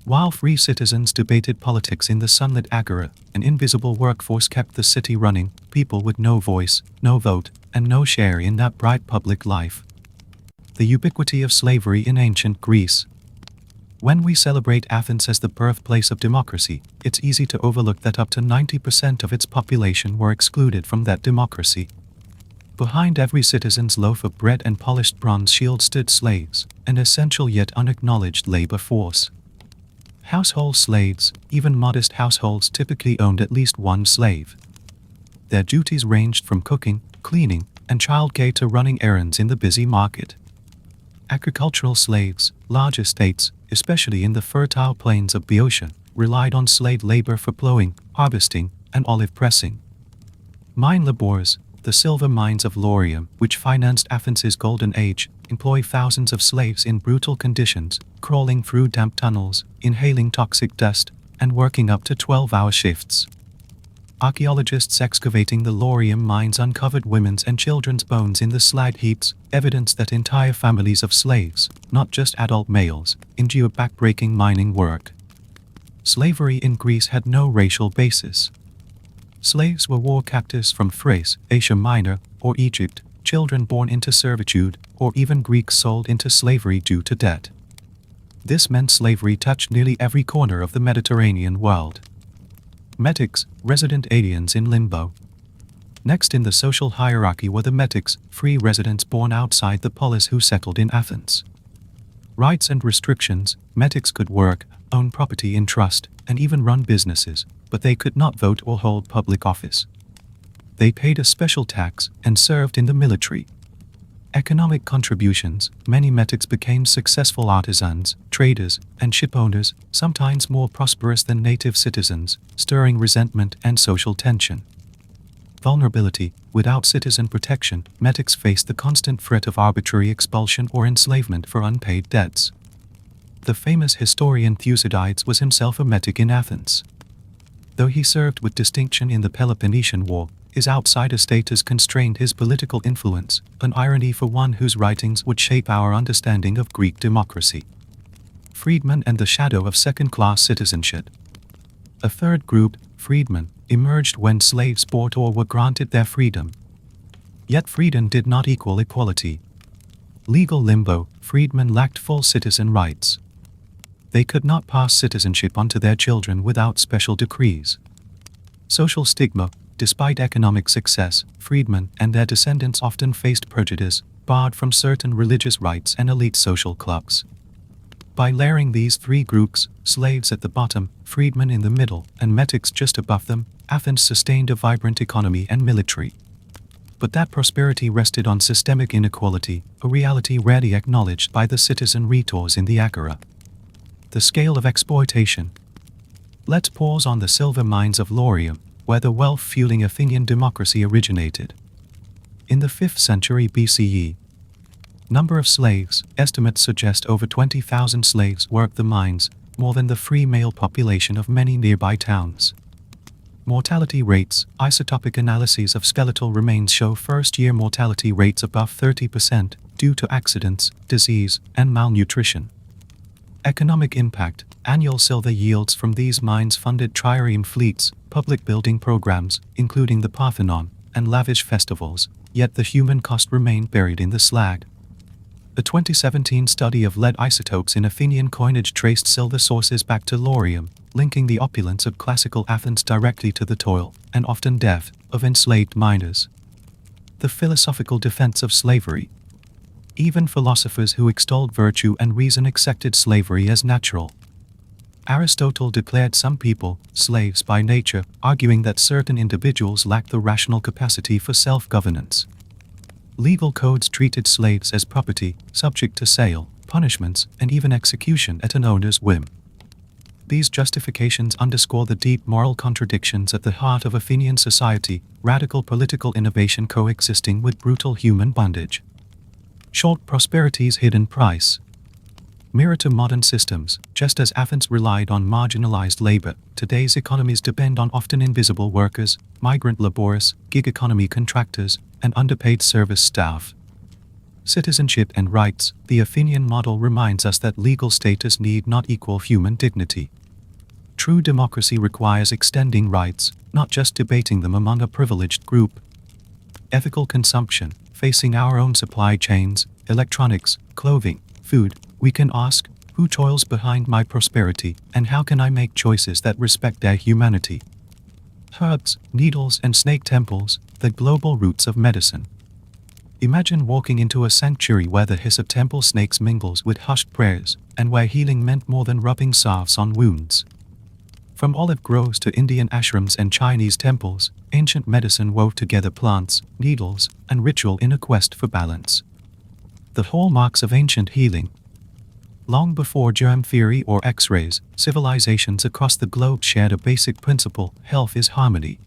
While free citizens debated politics in the sunlit agora, an invisible workforce kept the city running, people with no voice, no vote, and no share in that bright public life. The ubiquity of slavery in ancient Greece. When we celebrate Athens as the birthplace of democracy, it's easy to overlook that up to 90% of its population were excluded from that democracy. Behind every citizen's loaf of bread and polished bronze shield stood slaves, an essential yet unacknowledged labor force. Household slaves, even modest households typically owned at least one slave. Their duties ranged from cooking, cleaning, and childcare to running errands in the busy market. Agricultural slaves, large estates, especially in the fertile plains of Boeotia, relied on slave labor for plowing, harvesting, and olive pressing. Mine laborers, the silver mines of Laurium, which financed Athens' golden age, employ thousands of slaves in brutal conditions, crawling through damp tunnels, inhaling toxic dust, and working up to 12-hour shifts. Archaeologists excavating the Laurium mines uncovered women's and children's bones in the slag heaps, evidence that entire families of slaves, not just adult males, endured backbreaking mining work. Slavery in Greece had no racial basis. Slaves were war captives from Thrace, Asia Minor, or Egypt, children born into servitude, or even Greeks sold into slavery due to debt. This meant slavery touched nearly every corner of the Mediterranean world. Metics, resident aliens in limbo. Next in the social hierarchy were the metics, free residents born outside the polis who settled in Athens. Rights and restrictions. Metics could work, own property in trust, and even run businesses, but they could not vote or hold public office. They paid a special tax and served in the military. Economic contributions. Many metics became successful artisans, traders, and shipowners, sometimes more prosperous than native citizens, stirring resentment and social tension. Vulnerability. Without citizen protection, metics faced the constant threat of arbitrary expulsion or enslavement for unpaid debts. The famous historian Thucydides was himself a metic in Athens. Though he served with distinction in the Peloponnesian War, his outsider status constrained his political influence, an irony for one whose writings would shape our understanding of Greek democracy. Freedmen and the shadow of second-class citizenship. A third group, freedmen, emerged when slaves bought or were granted their freedom. Yet freedom did not equal equality. Legal limbo. Freedmen lacked full citizen rights. They could not pass citizenship on to their children without special decrees. Social stigma. Despite economic success, freedmen and their descendants often faced prejudice, barred from certain religious rites and elite social clubs. By layering these three groups, slaves at the bottom, freedmen in the middle, and metics just above them, Athens sustained a vibrant economy and military. But that prosperity rested on systemic inequality, a reality rarely acknowledged by the citizen rhetors in the Agora. The scale of exploitation. Let's pause on the silver mines of Laurium, where the wealth-fueling Athenian democracy originated. In the 5th century BCE, number of slaves, estimates suggest over 20,000 slaves worked the mines, more than the free male population of many nearby towns. Mortality rates. Isotopic analyses of skeletal remains show first-year mortality rates above 30% due to accidents, disease, and malnutrition. Economic impact. Annual silver yields from these mines funded trireme fleets, public building programs, including the Parthenon, and lavish festivals, yet the human cost remained buried in the slag. A 2017 study of lead isotopes in Athenian coinage traced silver sources back to Laurium, linking the opulence of classical Athens directly to the toil, and often death, of enslaved miners. The philosophical defense of slavery. Even philosophers who extolled virtue and reason accepted slavery as natural. Aristotle declared some people slaves by nature, arguing that certain individuals lacked the rational capacity for self-governance. Legal codes treated slaves as property, subject to sale, punishments, and even execution at an owner's whim. These justifications underscore the deep moral contradictions at the heart of Athenian society, radical political innovation coexisting with brutal human bondage. Short prosperity's hidden price. Mirror to modern systems. Just as Athens relied on marginalized labor, today's economies depend on often invisible workers, migrant laborers, gig economy contractors, and underpaid service staff. Citizenship and rights. The Athenian model reminds us that legal status need not equal human dignity. True democracy requires extending rights, not just debating them among a privileged group. Ethical consumption. Facing our own supply chains, electronics, clothing, food, we can ask, who toils behind my prosperity, and how can I make choices that respect their humanity? Herbs, needles, and snake temples, the global roots of medicine. Imagine walking into a sanctuary where the hiss of temple snakes mingles with hushed prayers, and where healing meant more than rubbing salves on wounds. From olive groves to Indian ashrams and Chinese temples, ancient medicine wove together plants, needles, and ritual in a quest for balance. The hallmarks of ancient healing. Long before germ theory or X-rays, civilizations across the globe shared a basic principle: health is harmony.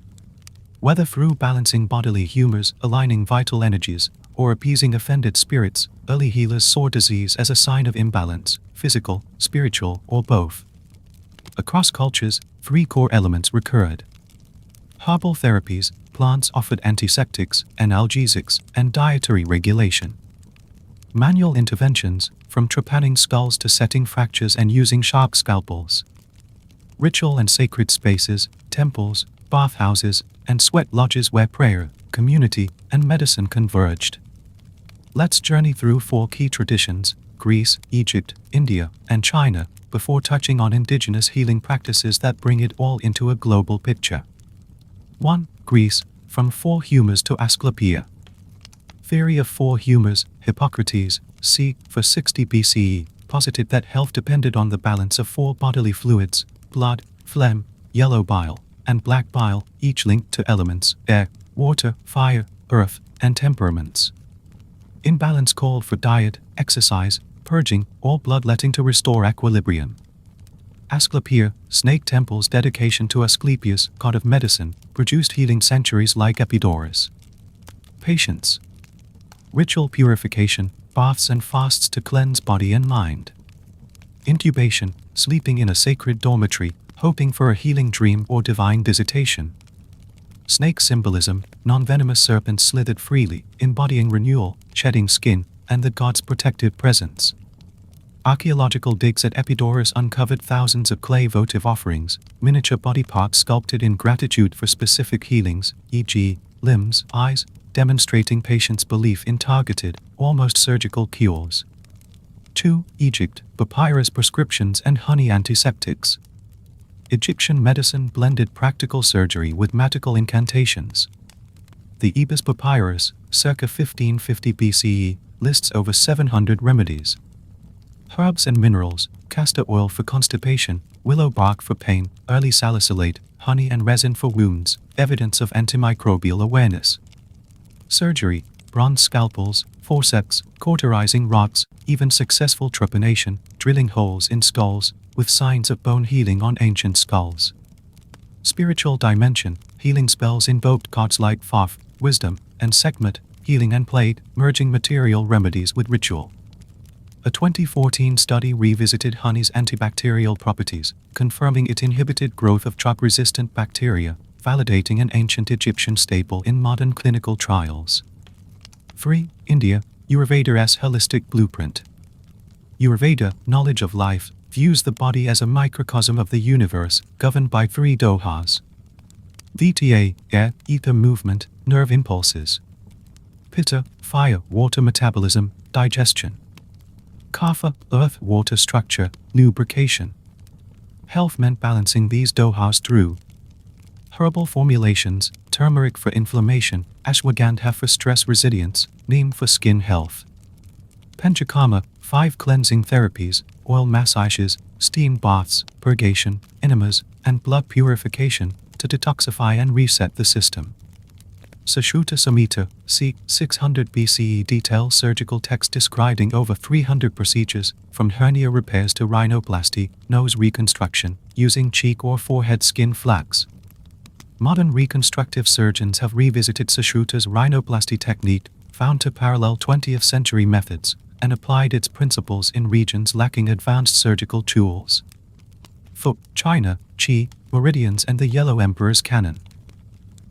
Whether through balancing bodily humors, aligning vital energies, or appeasing offended spirits, early healers saw disease as a sign of imbalance, physical, spiritual, or both. Across cultures, three core elements recurred. Herbal therapies, plants offered antiseptics, analgesics, and dietary regulation. Manual interventions, from trepanning skulls to setting fractures and using sharp scalpels. Ritual and sacred spaces, temples, bathhouses, and sweat lodges where prayer, community, and medicine converged. Let's journey through four key traditions: Greece, Egypt, India, and China, before touching on indigenous healing practices that bring it all into a global picture. 1. Greece, from four humors to Asclepius. Theory of four humors. Hippocrates, c. 60 BCE, posited that health depended on the balance of four bodily fluids: blood, phlegm, yellow bile, and black bile, each linked to elements: air, water, fire, earth, and temperaments. Imbalance called for diet, exercise, purging, or bloodletting to restore equilibrium. Asclepius, snake temple's dedication to Asclepius, god of medicine, produced healing centuries like Epidaurus. Patience. Ritual purification, baths and fasts to cleanse body and mind. Incubation, sleeping in a sacred dormitory, hoping for a healing dream or divine visitation. Snake symbolism, non-venomous serpents slithered freely, embodying renewal, shedding skin, and the god's protective presence. Archaeological digs at Epidaurus uncovered thousands of clay votive offerings, miniature body parts sculpted in gratitude for specific healings, e.g., limbs, eyes, demonstrating patients' belief in targeted, almost surgical cures. 2. Egypt, papyrus prescriptions and honey antiseptics. Egyptian medicine blended practical surgery with magical incantations. The Ebers Papyrus, circa 1550 BCE, lists over 700 remedies. Herbs and minerals, castor oil for constipation, willow bark for pain, early salicylate, honey and resin for wounds, evidence of antimicrobial awareness. Surgery, bronze scalpels, forceps, cauterizing rods, even successful trepanation, drilling holes in skulls, with signs of bone healing on ancient skulls. Spiritual dimension, healing spells invoked gods like Thoth, wisdom, and Sekhmet, healing and plague, merging material remedies with ritual. A 2014 study revisited honey's antibacterial properties, confirming it inhibited growth of drug-resistant bacteria, validating an ancient Egyptian staple in modern clinical trials. 3. India, Ayurveda's holistic blueprint. Ayurveda, knowledge of life, views the body as a microcosm of the universe, governed by 3 dohas. Vata, air, ether movement, nerve impulses. Pitta, fire, water metabolism, digestion. Kapha, earth, water structure, lubrication. Health meant balancing these dohas through herbal formulations, turmeric for inflammation, ashwagandha for stress resilience, neem for skin health. Panchakarma, 5 cleansing therapies, oil massages, steam baths, purgation, enemas, and blood purification, to detoxify and reset the system. Sushruta Samhita, c. 600 BCE details surgical text describing over 300 procedures, from hernia repairs to rhinoplasty, nose reconstruction, using cheek or forehead skin flax. Modern reconstructive surgeons have revisited Sushruta's rhinoplasty technique, found to parallel 20th century methods, and applied its principles in regions lacking advanced surgical tools. For China, Qi, meridians and the Yellow Emperor's Canon.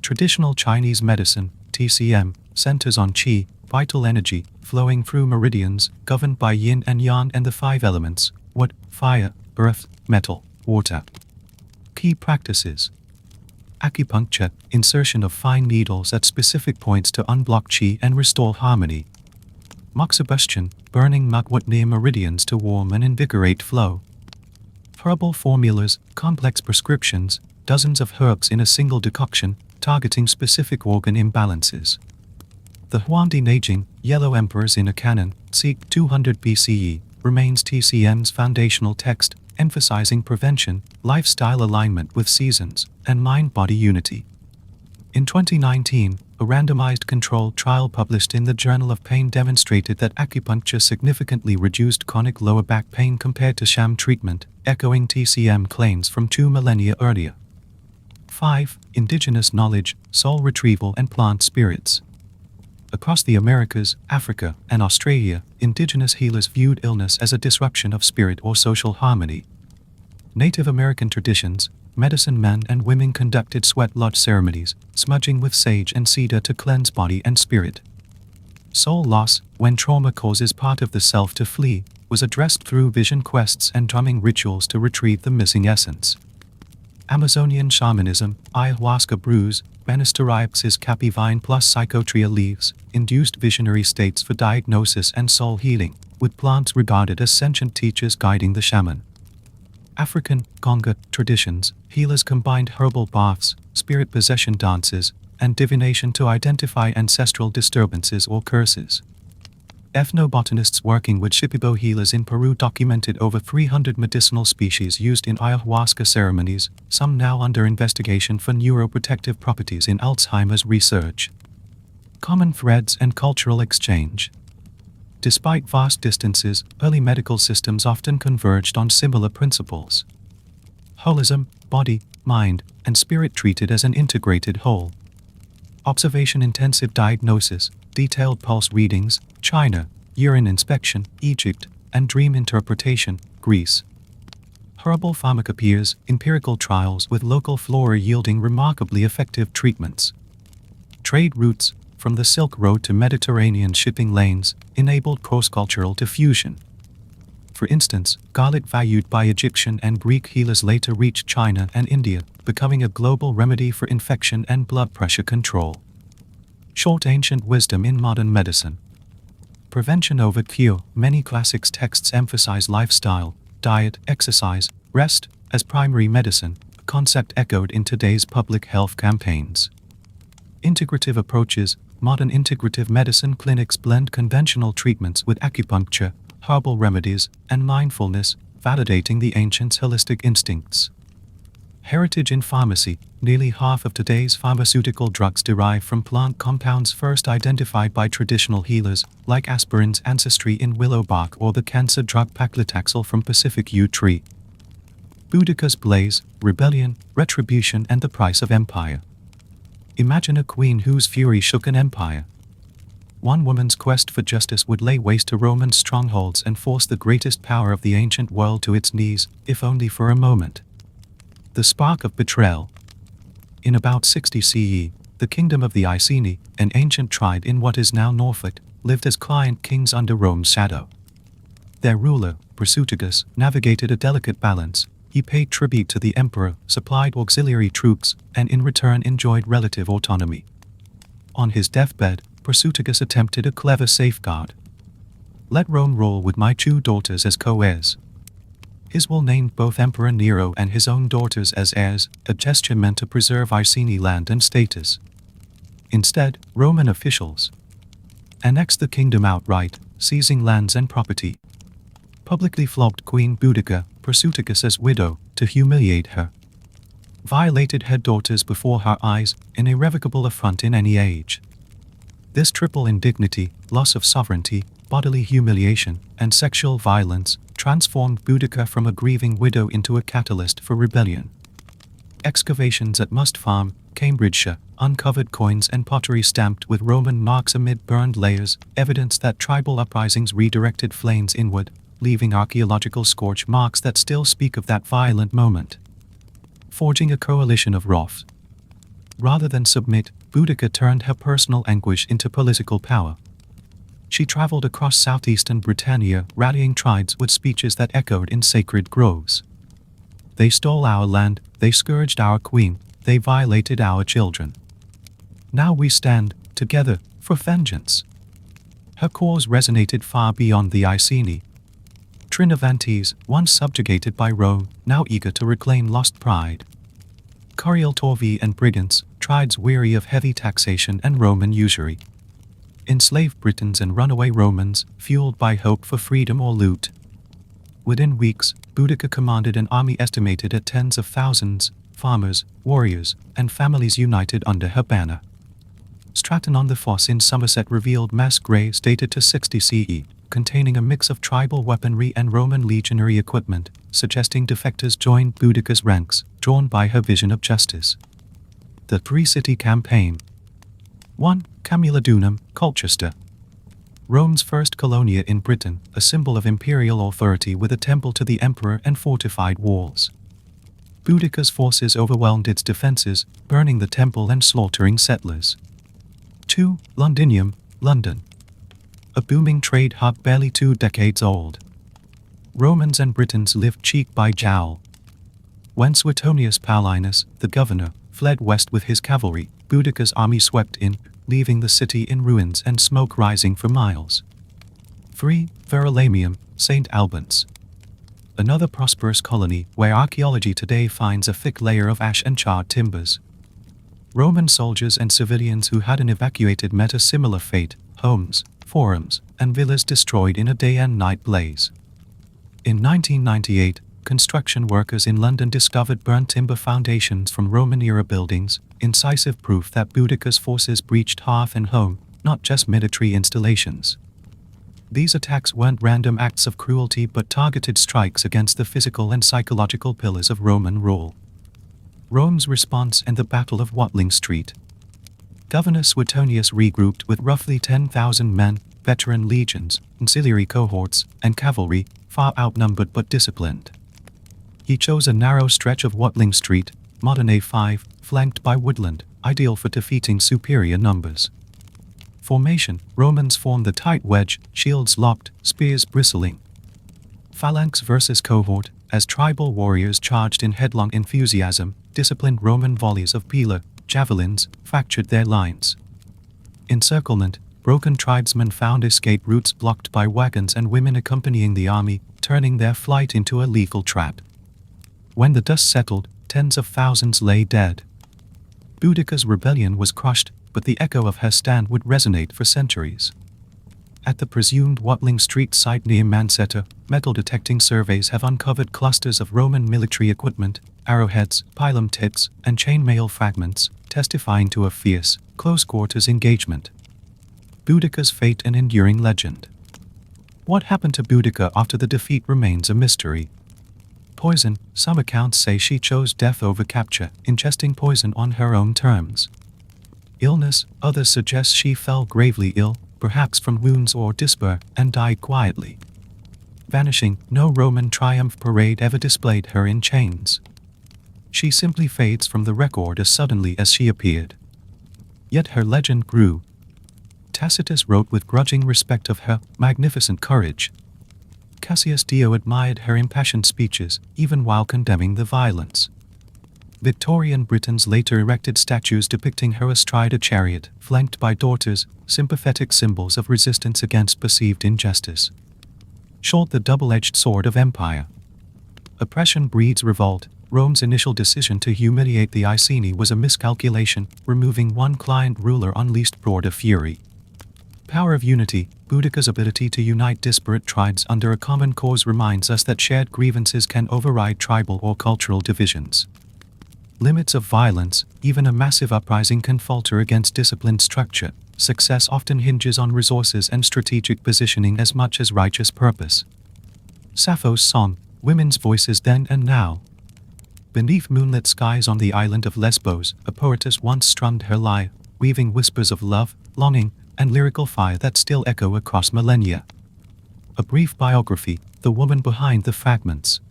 Traditional Chinese medicine, TCM, centers on Qi, vital energy, flowing through meridians, governed by yin and yang and the 5 elements, wood, fire, earth, metal, water. Key practices. Acupuncture, insertion of fine needles at specific points to unblock Qi and restore harmony. Moxibustion, burning mugwort near meridians to warm and invigorate flow. Herbal formulas, complex prescriptions, dozens of herbs in a single decoction, targeting specific organ imbalances. The Huangdi Neijing, Yellow Emperors in a Canon, c. 200 BCE, remains TCM's foundational text, emphasizing prevention, lifestyle alignment with seasons, and mind-body unity. In 2019, a randomized controlled trial published in the Journal of Pain demonstrated that acupuncture significantly reduced chronic lower back pain compared to sham treatment, echoing TCM claims from 2 millennia earlier. 5. Indigenous knowledge, soul retrieval and plant spirits. Across the Americas, Africa, and Australia, indigenous healers viewed illness as a disruption of spirit or social harmony. Native American traditions, medicine men and women conducted sweat lodge ceremonies, smudging with sage and cedar to cleanse body and spirit. Soul loss, when trauma causes part of the self to flee, was addressed through vision quests and drumming rituals to retrieve the missing essence. Amazonian shamanism, ayahuasca brews, Benistariox's capivine plus psychotria leaves, induced visionary states for diagnosis and soul healing, with plants regarded as sentient teachers guiding the shaman. African, Conga, traditions, healers combined herbal baths, spirit possession dances, and divination to identify ancestral disturbances or curses. Ethnobotanists working with Shipibo healers in Peru documented over 300 medicinal species used in ayahuasca ceremonies, some now under investigation for neuroprotective properties in Alzheimer's research. Common threads and cultural exchange. Despite vast distances, early medical systems often converged on similar principles. Holism, body, mind, and spirit treated as an integrated whole. Observation-intensive diagnosis, detailed pulse readings, China, urine inspection, Egypt, and dream interpretation, Greece. Herbal pharmacopoeias, empirical trials with local flora yielding remarkably effective treatments. Trade routes, from the Silk Road to Mediterranean shipping lanes, enabled cross-cultural diffusion. For instance, garlic valued by Egyptian and Greek healers later reached China and India, becoming a global remedy for infection and blood pressure control. Short ancient wisdom in modern medicine. Prevention over cure. Many classics texts emphasize lifestyle, diet, exercise, rest, as primary medicine, a concept echoed in today's public health campaigns. Integrative approaches. Modern integrative medicine clinics blend conventional treatments with acupuncture, herbal remedies, and mindfulness, validating the ancients' holistic instincts. Heritage in pharmacy. Nearly half of today's pharmaceutical drugs derive from plant compounds first identified by traditional healers, like aspirin's ancestry in willow bark or the cancer drug paclitaxel from Pacific yew tree. Boudica's blaze, rebellion, retribution, and the price of empire. Imagine a queen whose fury shook an empire. One woman's quest for justice would lay waste to Roman strongholds and force the greatest power of the ancient world to its knees, if only for a moment. The spark of betrayal. In about 60 CE, the kingdom of the Iceni, an ancient tribe in what is now Norfolk, lived as client kings under Rome's shadow. Their ruler, Prasutagus, navigated a delicate balance. He paid tribute to the emperor, supplied auxiliary troops, and in return enjoyed relative autonomy. On his deathbed, Prasutagus attempted a clever safeguard. Let Rome rule with my two daughters as co-heirs. His will named both Emperor Nero and his own daughters as heirs, a gesture meant to preserve Iceni land and status. Instead, Roman officials annexed the kingdom outright, seizing lands and property. Publicly flogged Queen Boudica, Prasutagus' widow, to humiliate her. Violated her daughters before her eyes, an irrevocable affront in any age. This triple indignity, loss of sovereignty, bodily humiliation, and sexual violence, transformed Boudica from a grieving widow into a catalyst for rebellion. Excavations at Must Farm, Cambridgeshire, uncovered coins and pottery stamped with Roman marks amid burned layers, evidence that tribal uprisings redirected flames inward, leaving archaeological scorch marks that still speak of that violent moment. Forging a coalition of wrath. Rather than submit, Boudica turned her personal anguish into political power. She traveled across southeastern Britannia, rallying tribes with speeches that echoed in sacred groves. They stole our land, they scourged our queen, they violated our children. Now we stand, together, for vengeance. Her cause resonated far beyond the Iceni. Trinovantes, once subjugated by Rome, now eager to reclaim lost pride. Corial Torvi and brigands, tribes weary of heavy taxation and Roman usury. Enslaved Britons and runaway Romans, fueled by hope for freedom or loot. Within weeks, Boudica commanded an army estimated at tens of thousands, farmers, warriors, and families united under her banner. Stratton-on-the-Foss in Somerset revealed mass graves dated to 60 CE, containing a mix of tribal weaponry and Roman legionary equipment, suggesting defectors joined Boudica's ranks, drawn by her vision of justice. The Pre-City Campaign. 1. Camulodunum, Colchester. Rome's first colonia in Britain, a symbol of imperial authority with a temple to the emperor and fortified walls. Boudica's forces overwhelmed its defenses, burning the temple and slaughtering settlers. 2. Londinium, London. A booming trade hub barely 2 decades old. Romans and Britons lived cheek by jowl. When Suetonius Paulinus, the governor, fled west with his cavalry, Boudica's army swept in, leaving the city in ruins and smoke rising for miles. 3. Verulamium, St. Albans. Another prosperous colony where archaeology today finds a thick layer of ash and charred timbers. Roman soldiers and civilians who hadn't evacuated met a similar fate, homes, forums, and villas destroyed in a day and night blaze. In 1998, construction workers in London discovered burnt timber foundations from Roman-era buildings, incisive proof that Boudica's forces breached hearth and home, not just military installations. These attacks weren't random acts of cruelty but targeted strikes against the physical and psychological pillars of Roman rule. Rome's response and the Battle of Watling Street. Governor Suetonius regrouped with roughly 10,000 men, veteran legions, auxiliary cohorts, and cavalry, far outnumbered but disciplined. He chose a narrow stretch of Watling Street, modern A5, flanked by woodland, ideal for defeating superior numbers. Formation: Romans formed the tight wedge, shields locked, spears bristling. Phalanx versus cohort, as tribal warriors charged in headlong enthusiasm, disciplined Roman volleys of pila, javelins, fractured their lines. Encirclement: broken tribesmen found escape routes blocked by wagons and women accompanying the army, turning their flight into a lethal trap. When the dust settled, tens of thousands lay dead. Boudicca's rebellion was crushed, but the echo of her stand would resonate for centuries. At the presumed Watling Street site near Mansetta, metal-detecting surveys have uncovered clusters of Roman military equipment, arrowheads, pilum tips, and chainmail fragments, testifying to a fierce, close-quarters engagement. Boudicca's fate an enduring legend. What happened to Boudicca after the defeat remains a mystery. Poison: some accounts say she chose death over capture, ingesting poison on her own terms. Illness: others suggest she fell gravely ill, perhaps from wounds or despair, and died quietly. Vanishing: no Roman triumph parade ever displayed her in chains. She simply fades from the record as suddenly as she appeared. Yet her legend grew. Tacitus wrote with grudging respect of her magnificent courage. Cassius Dio admired her impassioned speeches, even while condemning the violence. Victorian Britons later erected statues depicting her astride a chariot, flanked by daughters, sympathetic symbols of resistance against perceived injustice. Short: the double-edged sword of empire. Oppression breeds revolt. Rome's initial decision to humiliate the Iceni was a miscalculation, removing one client ruler unleashed broader fury. Power of unity: Boudicca's ability to unite disparate tribes under a common cause reminds us that shared grievances can override tribal or cultural divisions. Limits of violence: even a massive uprising can falter against disciplined structure. Success often hinges on resources and strategic positioning as much as righteous purpose. Sappho's song: women's voices then and now. Beneath moonlit skies on the island of Lesbos, a poetess once strummed her lyre, weaving whispers of love, longing, and lyrical fire that still echo across millennia. A brief biography: the woman behind the fragments.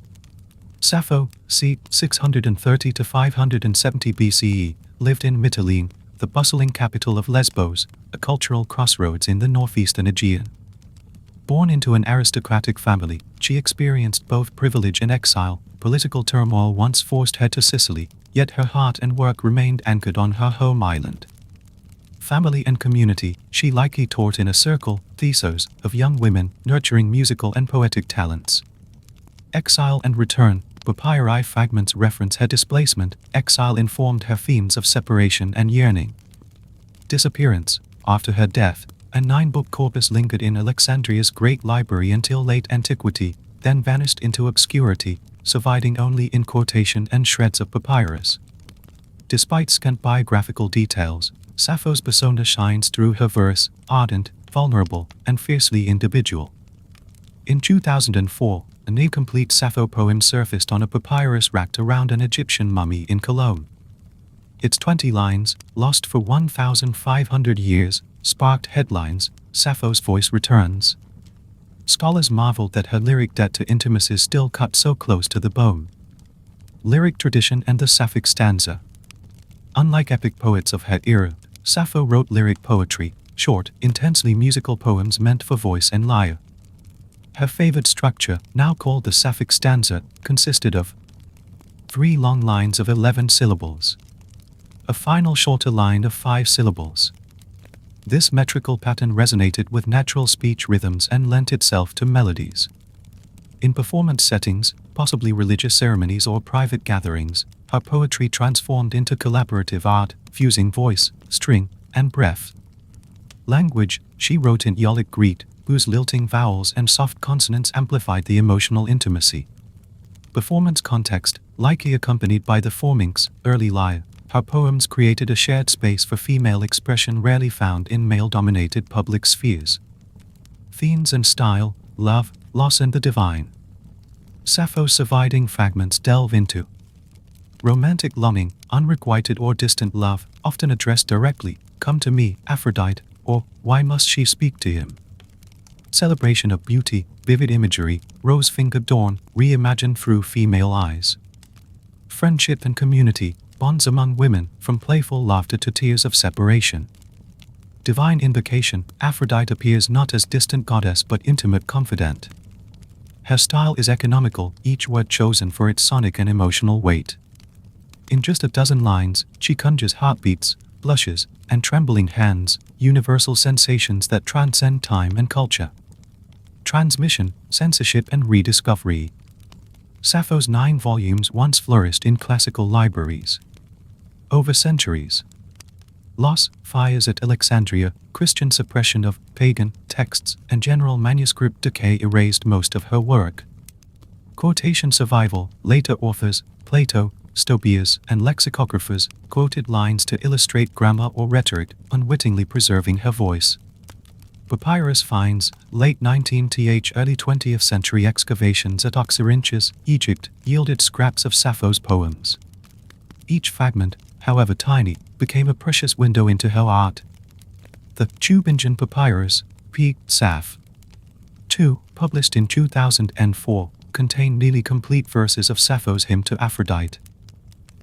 Sappho, c. 630 to 570 BCE, lived in Mytilene, the bustling capital of Lesbos, a cultural crossroads in the northeastern Aegean. Born into an aristocratic family, she experienced both privilege and exile. Political turmoil once forced her to Sicily, yet her heart and work remained anchored on her home island. Family and community: she likely taught in a circle, thesos, of young women, nurturing musical and poetic talents. Exile and return: papyri fragments reference her displacement. Exile informed her themes of separation and yearning. Disappearance: after her death, a 9-book corpus lingered in Alexandria's Great Library until late antiquity, then vanished into obscurity, surviving only in quotation and shreds of papyrus. Despite scant biographical details, Sappho's persona shines through her verse: ardent, vulnerable, and fiercely individual. In 2004, an incomplete Sappho poem surfaced on a papyrus racked around an Egyptian mummy in Cologne. Its 20 lines, lost for 1,500 years, sparked headlines: Sappho's voice returns. Scholars marveled that her lyric debt to intimacy still cut so close to the bone. Lyric tradition and the Sapphic stanza. Unlike epic poets of her era, Sappho wrote lyric poetry, short, intensely musical poems meant for voice and lyre. Her favored structure, now called the Sapphic stanza, consisted of 3 long lines of 11 syllables. A final shorter line of 5 syllables. This metrical pattern resonated with natural speech rhythms and lent itself to melodies. In performance settings, possibly religious ceremonies or private gatherings, her poetry transformed into collaborative art, fusing voice, string, and breath. Language: she wrote in Ionic Greek, whose lilting vowels and soft consonants amplified the emotional intimacy. Performance context: likely accompanied by the Forminx, early lyre, her poems created a shared space for female expression rarely found in male-dominated public spheres. Themes and style, love, loss and the divine. Sappho's surviving fragments delve into romantic longing, unrequited or distant love, often addressed directly, come to me, Aphrodite, or why must she speak to him? Celebration of beauty, vivid imagery, rose-fingered dawn, reimagined through female eyes. Friendship and community, bonds among women, from playful laughter to tears of separation. Divine invocation, Aphrodite appears not as distant goddess but intimate confidant. Her style is economical, each word chosen for its sonic and emotional weight. In just a dozen lines, she conjures heartbeats, blushes, and trembling hands, universal sensations that transcend time and culture. Transmission, censorship and rediscovery. Sappho's 9 volumes once flourished in classical libraries. Over centuries. Loss, fires at Alexandria, Christian suppression of pagan texts, and general manuscript decay erased most of her work. Quotation survival, later authors, Plato, Stobaeus, and lexicographers, quoted lines to illustrate grammar or rhetoric, unwittingly preserving her voice. Papyrus finds, late 19th early 20th century excavations at Oxyrhynchus, Egypt, yielded scraps of Sappho's poems. Each fragment, however tiny, became a precious window into her art. The Tübingen Papyrus, P. Saph. 2, published in 2004, contained nearly complete verses of Sappho's hymn to Aphrodite.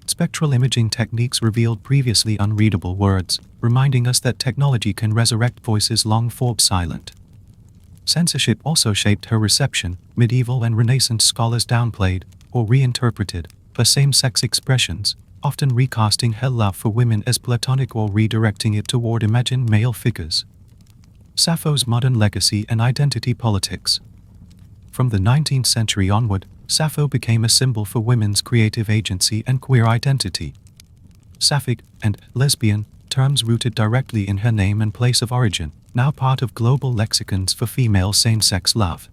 Spectral imaging techniques revealed previously unreadable words, reminding us that technology can resurrect voices long thought silent. Censorship also shaped her reception. Medieval and Renaissance scholars downplayed, or reinterpreted, her same-sex expressions, often recasting her love for women as platonic or redirecting it toward imagined male figures. Sappho's modern legacy and identity politics. From the 19th century onward, Sappho became a symbol for women's creative agency and queer identity. Sapphic and lesbian, terms rooted directly in her name and place of origin, now part of global lexicons for female same-sex love.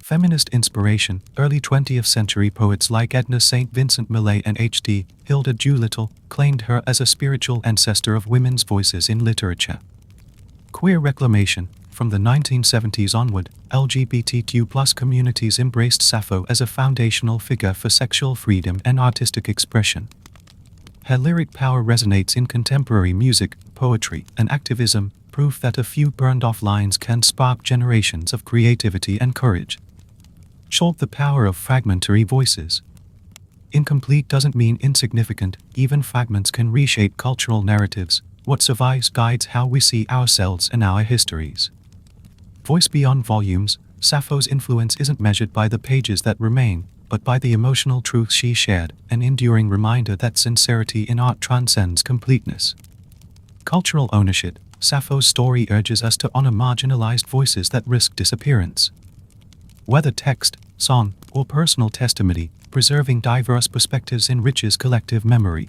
Feminist inspiration, early 20th century poets like Edna St. Vincent Millay and H.D. Hilda Doolittle claimed her as a spiritual ancestor of women's voices in literature. Queer reclamation. From the 1970s onward, LGBTQ+ communities embraced Sappho as a foundational figure for sexual freedom and artistic expression. Her lyric power resonates in contemporary music, poetry, and activism, proof that a few burned-off lines can spark generations of creativity and courage. Short the power of fragmentary voices. Incomplete doesn't mean insignificant, even fragments can reshape cultural narratives. What survives guides how we see ourselves and our histories. Voice beyond volumes, Sappho's influence isn't measured by the pages that remain, but by the emotional truth she shared, an enduring reminder that sincerity in art transcends completeness. Cultural ownership. Sappho's story urges us to honor marginalized voices that risk disappearance. Whether text, song, or personal testimony, preserving diverse perspectives enriches collective memory.